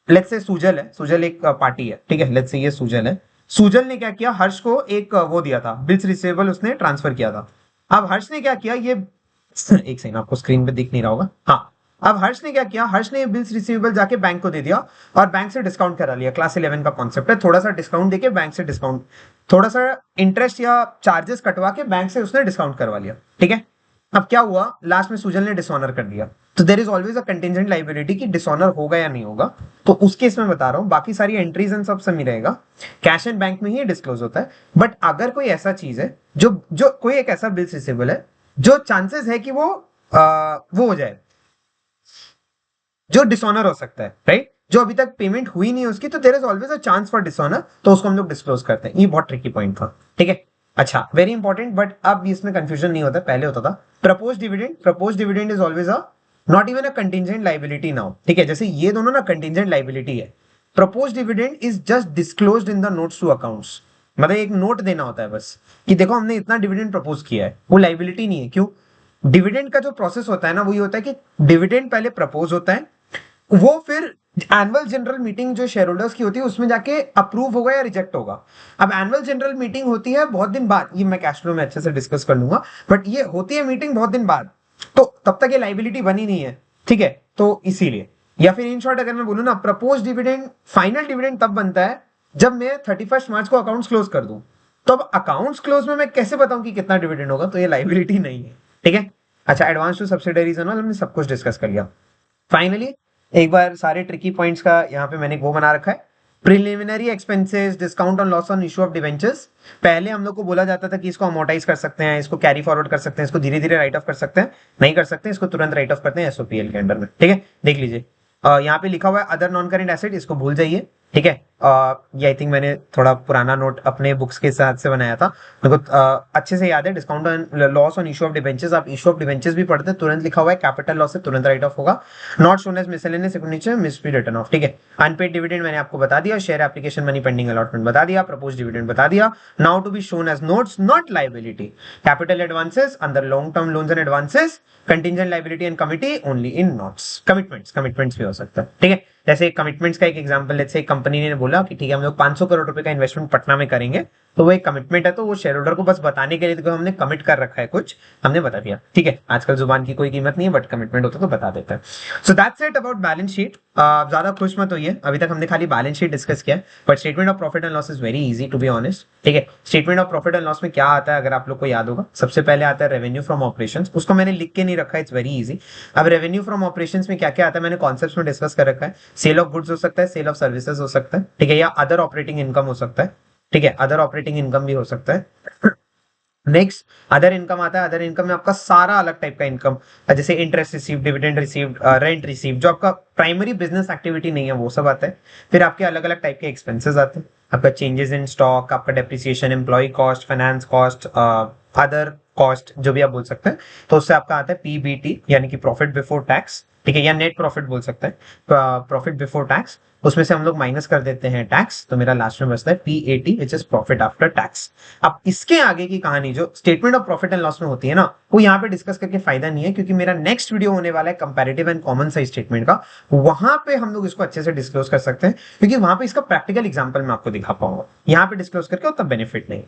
लेट्स से सुजल है, सुजल एक पार्टी है, ठीक है, लेट्स से ये सुजल है, सुजल ने क्या किया, हर्ष को एक वो दिया था, बिल्स रिसीवेबल उसने ट्रांसफर किया था। अब हर्ष ने क्या किया, ये एक सेकंड, आपको स्क्रीन पे दिख नहीं रहा होगा, हाँ। अब हर्ष ने क्या किया, हर्ष ने बिल्स रिसीवेबल जाके बैंक को दे दिया, और बैंक से डिस्काउंट करा लिया। क्लास 11 का कॉन्सेप्ट है, थोड़ा सा डिस्काउंट देके बैंक से डिस्काउंट, थोड़ा सा इंटरेस्ट या चार्जेस कटवा के बैंक से उसने डिस्काउंट करवा लिया, ठीक है। अब क्या हुआ, लास्ट में सुजल ने डिसऑनर कर दिया, तो there is always a contingent liability कि डिसऑनर होगा या नहीं होगा। तो उस केस में बता रहा हूं, बाकी सारी एंट्रीज एंड सब सही रहेगा, कैश एंड बैंक में ही डिस्क्लोज होता है। बट अगर कोई ऐसा चीज है जो जो कोई एक ऐसा बिल्स रिसीवेबल है जो चांसेस है कि वो हो जाए, जो डिसऑनर हो सकता है, राइट, जो अभी तक पेमेंट हुई नहीं है उसकी, तो there is always a chance for dishonour, तो उसको हम लोग डिस्क्लोज करते हैं। ये बहुत ट्रिकी पॉइंट था, ठीक है। अच्छा, वेरी इंपॉर्टेंट, बट अब इसमें कंफ्यूजन नहीं होता, पहले होता था। Propose dividend, propose dividend is always a not even a contingent liability now, ठीक है। जैसे ये दोनों ना कंटिजेंट लाइबिलिटी है, propose dividend is just disclosed in the notes to accounts, मतलब एक नोट देना होता है बस कि देखो हमने इतना डिविडेंड प्रपोज किया है, वो लाइबिलिटी नहीं है। क्यों, डिविडेंड का जो प्रोसेस होता है ना, वो ये होता है कि डिविडेंड पहले प्रपोज होता है, वो फिर एनुअल जनरल मीटिंग जो शेयर होल्डर्स की होती है उसमें जाके अप्रूव होगा या रिजेक्ट होगा। अब एनुअल जनरल मीटिंग होती है बहुत दिन बाद, ये मैं कैश फ्लो में अच्छे से डिस्कस कर लूंगा, बट ये होती है मीटिंग बहुत दिन बाद, तो तब तक ये लाइबिलिटी बनी नहीं है, ठीक है, तो इसीलिए। या फिर इन शॉर्ट अगर मैं बोलूं ना, प्रपोज डिविडेंड, फाइनल डिविडेंड तब बनता है जब मैं 31 मार्च को अकाउंट्स क्लोज कर दूं। तो अब अकाउंट्स क्लोज में मैं कैसे बताऊं कि कितना डिविडेंड होगा, तो ये लाइबिलिटी नहीं है, ठीक है। अच्छा, एडवांस टू सब्सिडरीज हमने सब कुछ डिस्कस कर लिया। फाइनली एक बार सारे ट्रिकी पॉइंट्स का यहाँ पे मैंने वो बना रखा है। Preliminary expenses, discount on loss on issue of debentures. पहले हम लोग को बोला जाता था कि इसको अमोर्टाइज कर सकते हैं, इसको कैरी फॉरवर्ड कर सकते हैं, इसको धीरे धीरे राइट ऑफ कर सकते हैं, नहीं कर सकते, इसको तुरंत राइट ऑफ करते हैं एसओपीएल के अंडर में, ठीक है। देख लीजिए यहाँ पे लिखा हुआ है अदर नॉन करेंट एसेट, इसको भूल जाइए, ठीक है। ये आई थिंक मैंने थोड़ा पुराना नोट अपने बुक्स के साथ से बनाया था, मेरे को अच्छे से याद है। Discount on loss on issue of debentures, आप इशू ऑफ डिवेंचर्स भी पढ़ते हैं, तुरंत लिखा हुआ है कैपिटल लॉस से तुरंत राइट ऑफ होगा। नॉट शोन एज मिसलेनियस नीचे मिस बी रिटर्न ऑफ, ठीक है। अनपेड डिविडेंड मैंने आपको बता दिया, share application money pending allotment बता दिया, प्रपोज डिविडेंड बता दिया। Now to be shown as notes not liability, capital advances under long term loans and advances, contingent liability and committee only in notes. Commitments भी हो सकता है, ठीक है। जैसे कमिटमेंट्स का एक एग्जांपल, लेट्स से एक कंपनी ने बोला कि ठीक है हम लोग 500 करोड़ रुपए का इन्वेस्टमेंट पटना में करेंगे, तो वो एक कमिटमेंट है, तो वो शेयर होल्डर को बस बताने के लिए तो हमने कमिट कर रखा है कुछ, हमने बता दिया, ठीक है। आजकल जुबान की कोई कीमत नहीं है, बट कमिटमेंट होता तो बता देता है। So that's it about balance sheet. ज्यादा खुश मत होइए, अभी तक हमने खाली बैलेंस शीट डिस्कस किया, but statement of profit and loss is very easy to be honest, ठीक है। Statement of profit and loss में क्या आता है अगर आप लोग को याद होगा, सबसे पहले आता है रेवेन्यू फ्रॉम ऑपरेशंस, उसको मैंने लिख के नहीं रखा, इट्स वेरी इजी। अब रेवेन्यू फ्रॉम ऑपरेशंस में क्या क्या आता है मैंने कॉन्सेप्ट्स में डिस्कस कर रखा है। सेल ऑफ गुड्स हो सकता है, सेल ऑफ सर्विसेज हो सकता है, ठीक है, या अदर ऑपरेटिंग इनकम हो सकता है, ठीक है, अदर ऑपरेटिंग इनकम भी हो सकता है। नेक्स्ट अदर इनकम आता है, अदर इनकम में आपका सारा अलग टाइप का इनकम, जैसे interest receive, dividend receive, rent receive, जो आपका प्राइमरी बिजनेस एक्टिविटी नहीं है वो सब आता है। फिर आपके अलग अलग टाइप के एक्सपेंसेस आते हैं, आपका चेंजेस इन स्टॉक, आपका depreciation, employee cost, finance cost, other cost जो भी आप बोल सकते हैं, तो उससे आपका आता है पीबीटी यानी कि प्रॉफिट बिफोर टैक्स, ठीक है, या नेट प्रॉफिट बोल सकते हैं, प्रॉफिट बिफोर टैक्स। उसमें से हम लोग माइनस कर देते हैं टैक्स, तो मेरा लास्ट में बचता है PAT which is profit after tax. अब इसके आगे की कहानी जो statement of profit and loss में होती है ना, वो यहाँ पे डिस्कस करके फायदा नहीं है, क्योंकि मेरा नेक्स्ट वीडियो होने वाला है comparative and common size statement का, वहां पे हम लोग इसको अच्छे से डिस्क्लोज कर सकते हैं, क्योंकि वहां पे इसका प्रैक्टिकल एग्जाम्पल मैं आपको दिखा पाऊंगा, यहाँ पे डिस्क्लोज करके उतना बेनिफिट नहीं।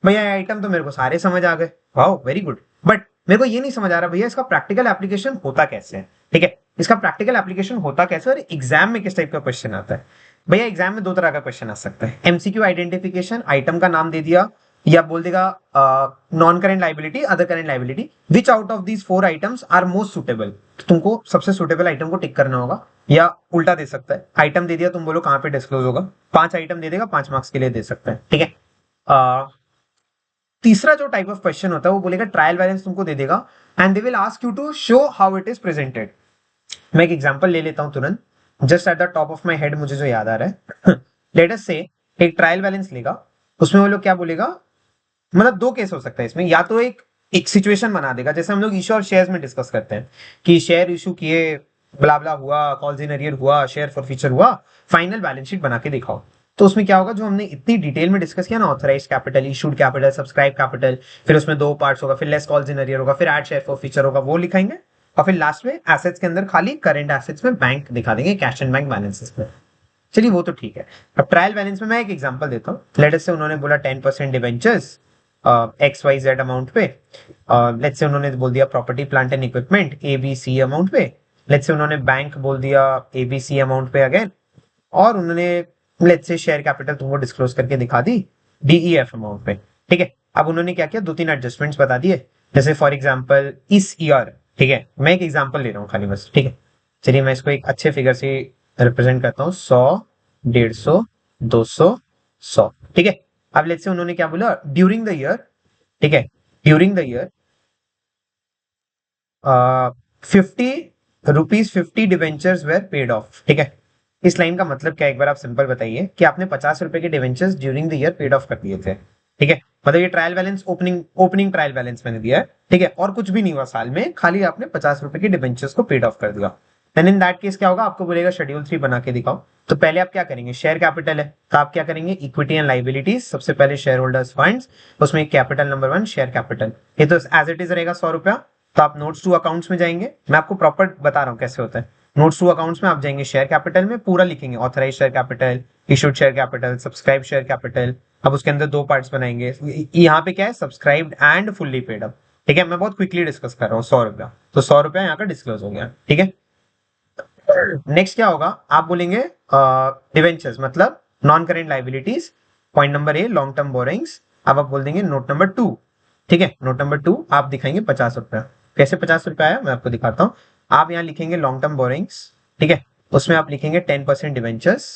भैया आइटम तो मेरे को सारे समझ आ गए, वाओ वेरी गुड, बट मेरे को ये नहीं समझ आ रहा भैया इसका प्रैक्टिकल एप्लीकेशन होता कैसे है, ठीक है। इसका प्रैक्टिकल एप्लीकेशन होता कैसे और एग्जाम में किस टाइप का क्वेश्चन आता है। भैया एग्जाम में दो तरह का क्वेश्चन आ सकता है, एमसीक्यू आइडेंटिफिकेशन, आइटम का नाम दे दिया या बोल देगा non current liability, other current liability, which out of these 4 items are most suitable, तुमको सबसे सुटेबल आइटम को टिक करना होगा। या उल्टा दे सकता है, आइटम दे दिया, तुम बोलो कहां पे डिस्क्लोज होगा, 5 आइटम दे देगा, 5 मार्क्स के लिए दे सकता है, ठीक है। तीसरा जो टाइप ऑफ क्वेश्चन होता है वो बोलेगा ट्रायल बैलेंस तुमको दे देगा and they will ask you to show how it is presented. मैं एक एग्जांपल ले लेता हूं तुरंत, just at the top of my head मुझे जो याद आ रहा है। लेट अस से एक ट्रायल बैलेंस लेगा, उसमें वो लोग क्या बोलेगा, मतलब दो केस हो सकता है इसमें, या तो एक सिचुएशन बना देगा, जैसे हम लोग इशू और शेयर्स में डिस्कस करते हैं कि शेयर इशू किए, ब्ला ब्ला हुआ, कॉल्स इन अरियर हुआ, शेयर फॉर फ्यूचर हुआ, फाइनल बैलेंस शीट बना के दिखाओ। तो उसमें क्या होगा, जो हमने इतनी डिटेल में डिस्कस किया ना, authorised capital, issued capital, subscribe capital, फिर उसमें 2 पार्ट्स होगा, फिर लेस कॉल्स इन अरियर होगा, फिर ऐड शेयर फॉर फ्यूचर होगा, वो लिखाएंगे, और फिर लास्ट में एसेट्स के अंदर खाली करंट एसेट्स में बैंक दिखा देंगे, कैश एंड बैंक बैलेंसेस में। चलिए वो तो ठीक है। अब ट्रायल बैलेंस में मैं एक एग्जांपल देता हूँ। लेट अस से उन्होंने बोला 10% debentures X Y Z amount पे, लेट्स से उन्होंने बोल दिया property plant and equipment ABC amount पे, लेट्स से उन्होंने बैंक बोल दिया ABC अमाउंट पे अगेन, और उन्होंने लेट्स से शेयर कैपिटल तुमको डिस्क्लोज करके दिखा दी DEF अमाउंट पे, ठीक है। अब उन्होंने क्या किया, 2-3 एडजस्टमेंट्स बता दिए, जैसे फॉर एग्जांपल इस ईयर, ठीक है, मैं एक एग्जांपल ले रहा हूँ खाली बस, ठीक है। चलिए मैं इसको एक अच्छे फिगर से रिप्रेजेंट करता हूँ, 100, 150, 200, 100, ठीक है। अब लेट्स से उन्होंने क्या बोला, ड्यूरिंग द ईयर, ठीक है, during the year 50 debentures were paid of, ठीक है। इस लाइन का मतलब क्या है, एक बार आप सिंपल बताइए कि आपने 50 रुपए के debentures during the year paid of कर दिए थे, ठीक है। मतलब ये trial balance opening trial balance मैंने दिया है, ठीक है, और कुछ भी नहीं हुआ साल में, खाली आपने 50 रुपए के डिवेंचर्स को पेड ऑफ कर दिया। देन इन दैट केस क्या होगा, आपको बोलेगा शेड्यूल 3 बना के दिखाओ। तो पहले आप क्या करेंगे, शेयर कैपिटल है तो आप क्या करेंगे, इक्विटी एंड लाइबिलिटीज, सबसे पहले शेयर होल्डर्स फंड्स, उसमें कैपिटल नंबर 1 शेयर कैपिटल, ये तो एज इट इज रहेगा 100 रुपया। तो आप नोट्स टू अकाउंट्स में जाएंगे, मैं आपको प्रॉपर बता रहा हूँ कैसे होता है। नोट्स टू अकाउंट्स में आप जाएंगे शेयर कैपिटल में, पूरा लिखेंगे authorise share capital, issued share capital, subscribe share capital. अब उसके अंदर दो पार्ट्स बनाएंगे। यहाँ पे क्या है, subscribed and fully paid up. ठीक है, मैं बहुत क्विकली डिस्कस कर रहा हूँ। 100 रुपया, तो 100 रुपया यहाँ का डिस्क्लोज हो गया। ठीक है, नेक्स्ट क्या होगा, आप बोलेंगे डिवेंचर्स मतलब non current liabilities. Point number a long term borings. अब आप बोल देंगे नोट नंबर 2। ठीक है, नोट नंबर 2 आप दिखाएंगे 50 रुपया। कैसे 50 रुपया आया मैं आपको दिखाता हूँ। आप यहाँ लिखेंगे लॉन्ग टर्म बोरिंग्स। ठीक है, उसमें आप लिखेंगे 10% डिवेंचर्स,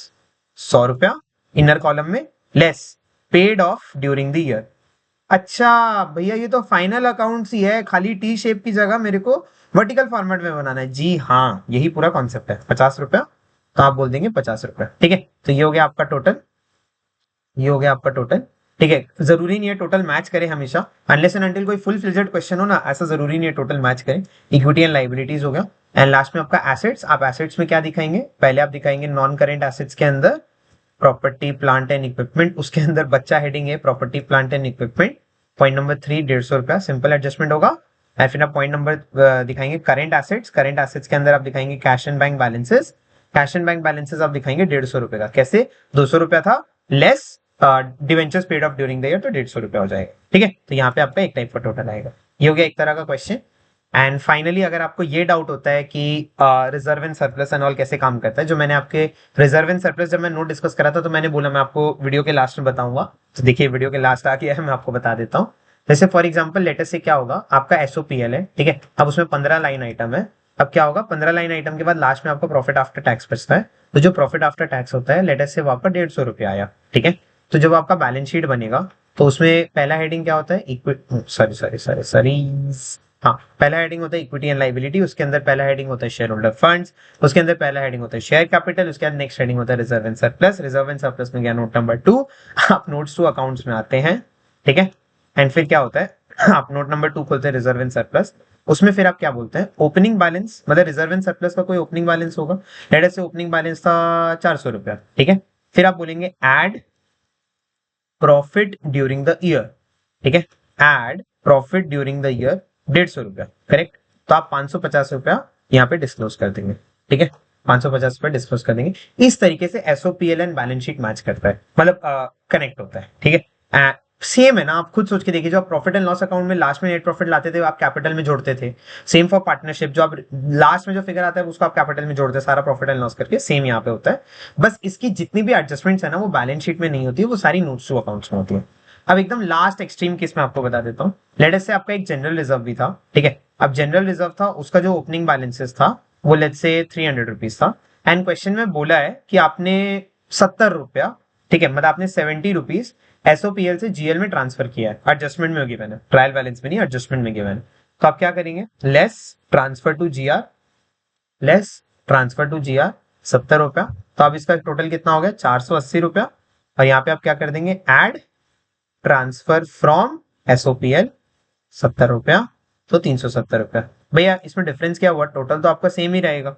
100 रुपया। इनर कॉलम में less paid of during the year. अच्छा भैया, ये तो फाइनल अकाउंट्स ही है, खाली टी शेप की जगह मेरे को वर्टिकल फॉर्मेट में बनाना है। जी हाँ, यही पूरा कॉन्सेप्ट है। 50 रुपया, तो आप बोल देंगे 50 रुपया। ठीक है, तो ये हो गया आपका टोटल, ये हो गया आपका टोटल। ठीक है, जरूरी नहीं है टोटल मैच करे हमेशा, अनलेस एंड अनटिल कोई फुल फ्लेजेड क्वेश्चन हो ना, ऐसा जरूरी नहीं है टोटल मैच करे। इक्विटी एंड लाइबिलिटीज हो गया, एंड लास्ट में आपका एसेट्स। आप एसेट्स में क्या दिखाएंगे, पहले आप दिखाएंगे नॉन करेंट एसेट्स के अंदर प्रॉपर्टी प्लांट एंड इक्विपमेंट, उसके अंदर बच्चा हेडिंग है property plant and equipment. Point number 3 150 रुपया, सिंपल एडजस्टमेंट होगा। और फिर आप पॉइंट नंबर दिखाएंगे करेंट एसेट्स। करेंट एसेट्स के अंदर आप दिखाएंगे cash and bank balances. Cash and bank balances आप दिखाएंगे 150 रुपए का। कैसे, 200 रुपया था less debentures paid of during the year, तो 150 रुपया हो जाएगा। ठीक है, तो यहाँ पे आपका एक टाइप का टोटल आएगा। ये हो गया एक तरह का क्वेश्चन। एंड फाइनली अगर आपको ये डाउट होता है कि reserve and surplus and all कैसे काम करता है, जो मैंने आपके रिजर्व एंड सरप्लस जब मैं नोट डिस्कस करा था, तो मैंने बोला मैं आपको वीडियो के लास्ट में बताऊंगा। तो देखिए वीडियो के लास्ट आ गया है, मैं आपको बता देता हूँ। जैसे फॉर एग्जाम्पल लेटेस्ट से क्या होगा, आपका एसओपीएल है। ठीक है, अब उसमें 15 लाइन आइटम है। अब क्या होगा, 15 लाइन आइटम के बाद लास्ट में आपका प्रॉफिट आफ्टर टैक्स बचता है। तो जो प्रॉफिट आफ्टर टैक्स होता है, लेटेस्ट से वो आपका 150 रुपया आया। ठीक है, तो जब आपका बैलेंस शीट बनेगा, तो उसमें पहला हेडिंग क्या होता है, इक्विटी, सॉरी, हाँ, पहला हेडिंग होता है इक्विटी एंड लाइबिलिटी, उसके अंदर पहला हेडिंग होता है शेयर होल्डर फंड्स, उसके अंदर पहला हेडिंग होता है शेयर कैपिटल, उसके बाद नेक्स्ट हेडिंग होता है reserve and surplus. Reserve and surplus में गया नोट नंबर 2। आप नोट्स टू अकाउंट्स में आते हैं। ठीक है, एंड फिर क्या होता है, आप नोट नंबर 2 खोलते हैं रिजर्व एंड सरप्लस। उसमें फिर आप क्या बोलते हैं, ओपनिंग बैलेंस, मतलब रिजर्व एंड सरप्लस का कोई ओपनिंग बैलेंस होगा। लेट से ओपनिंग बैलेंस था 400 रुपया। ठीक है, फिर आप बोलेंगे add profit during the year. ठीक है, add profit during the year 150 रुपया, करेक्ट। तो आप 550 रुपया यहाँ पे डिस्क्लोज कर देंगे। ठीक है, 550 रुपया डिस्क्लोज कर देंगे। इस तरीके से एसओपीएल एंड बैलेंस शीट मैच करता है, मतलब कनेक्ट होता है। ठीक है, सेम है ना, आप खुद सोच के देखिए, जो आप प्रॉफिट एंड लॉस अकाउंट में लास्ट में नेट प्रॉफिट लाते थे, आप कैपिटल में जोड़ते थे। सेम फॉर पार्टनरशिप, जो आप लास्ट में जो फिगर आता है उसको आप कैपिटल में जोड़ते हैं, सारा प्रॉफिट एंड लॉस करके। सेम यहाँ पे होता है, बस इसकी जितनी भी एडजस्टमेंट्स है ना, वो बैलेंस शीट में नहीं होती है, वो सारी नोट्स टू अकाउंट्स में होती है। अब एकदम लास्ट एक्सट्रीम केस में आपको बता देता हूँ। लेट से आपका एक जनरल रिजर्व भी था। ठीक है, अब जनरल रिजर्व था, उसका जो ओपनिंग बैलेंसेस था वो लेट से 300 रुपीज था। एंड क्वेश्चन में बोला है कि आपने 70 रुपया, ठीक है, मतलब आपने 70 रुपीज एसओपीएल से जीएल में ट्रांसफर किया है। एडजस्टमेंट में गिवन है, ट्रायल बैलेंस में नहीं, एडजस्टमेंट में गिवन है। तो आप क्या करेंगे, less transfer to GR, less transfer to GR 70 रुपया। तो अब इसका टोटल कितना हो गया, 480 रुपया। और यहाँ पे आप क्या कर देंगे, एड ट्रांसफर फ्रॉम एसओपीएल 70 रुपया, तो 370 रुपया। भैया इसमें डिफरेंस क्या हुआ, टोटल तो आपका सेम ही रहेगा,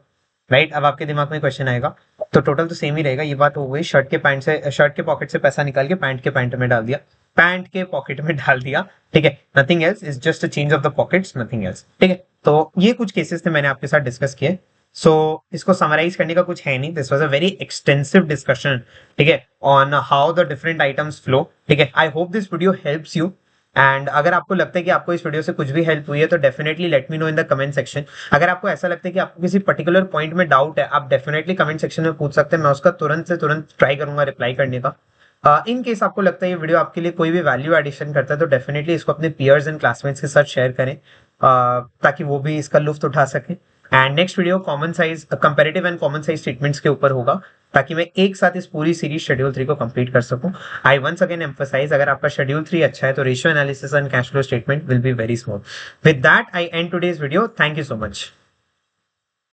राइट। अब आपके दिमाग में क्वेश्चन आएगा, तो टोटल तो सेम ही रहेगा। ये बात हो गई, शर्ट के पैंट से, शर्ट के पॉकेट से पैसा निकाल के पैंट के पैंट में डाल दिया, पैंट के पॉकेट में डाल दिया। ठीक है, nothing else, is just a change of the pockets, nothing else. ठीक है, तो ये कुछ केसेस थे मैंने आपके साथ डिस्कस किए। सो इसको समराइज करने का कुछ है नहीं, this was a very extensive discussion. ठीक है, on how the different items flow. ठीक है, I hope this video helps you. And अगर आपको लगता है कि आपको इस वीडियो से कुछ भी हेल्प हुई है, तो definitely let me know in the comment section. अगर आपको ऐसा लगता है कि आपको किसी पर्टिकुलर पॉइंट में डाउट है, आप डेफिनेटली कमेंट सेक्शन में पूछ सकते हैं, मैं उसका तुरंत से तुरंत ट्राई करूंगा रिप्लाई करने का। इन केस आपको लगता है ये वीडियो आपके लिए कोई भी वैल्यू एडिशन करता है, तो डेफिनेटली इसको अपने पीयर्स एंड क्लासमेट्स के साथ शेयर करें, ताकि वो भी इसका लुफ्त उठा सके। And next video common size, comparative and common size statements के ऊपर होगा, ताकि मैं एक साथ इस पूरी सीरीज शेड्यूल 3 को कंप्लीट कर सकूं। आई वंस अगेन एम्फसाइज, अगर आपका शेड्यूल 3 अच्छा है, तो ratio analysis and cash flow statement will be very smooth. With that I and today's video. Thank you so much.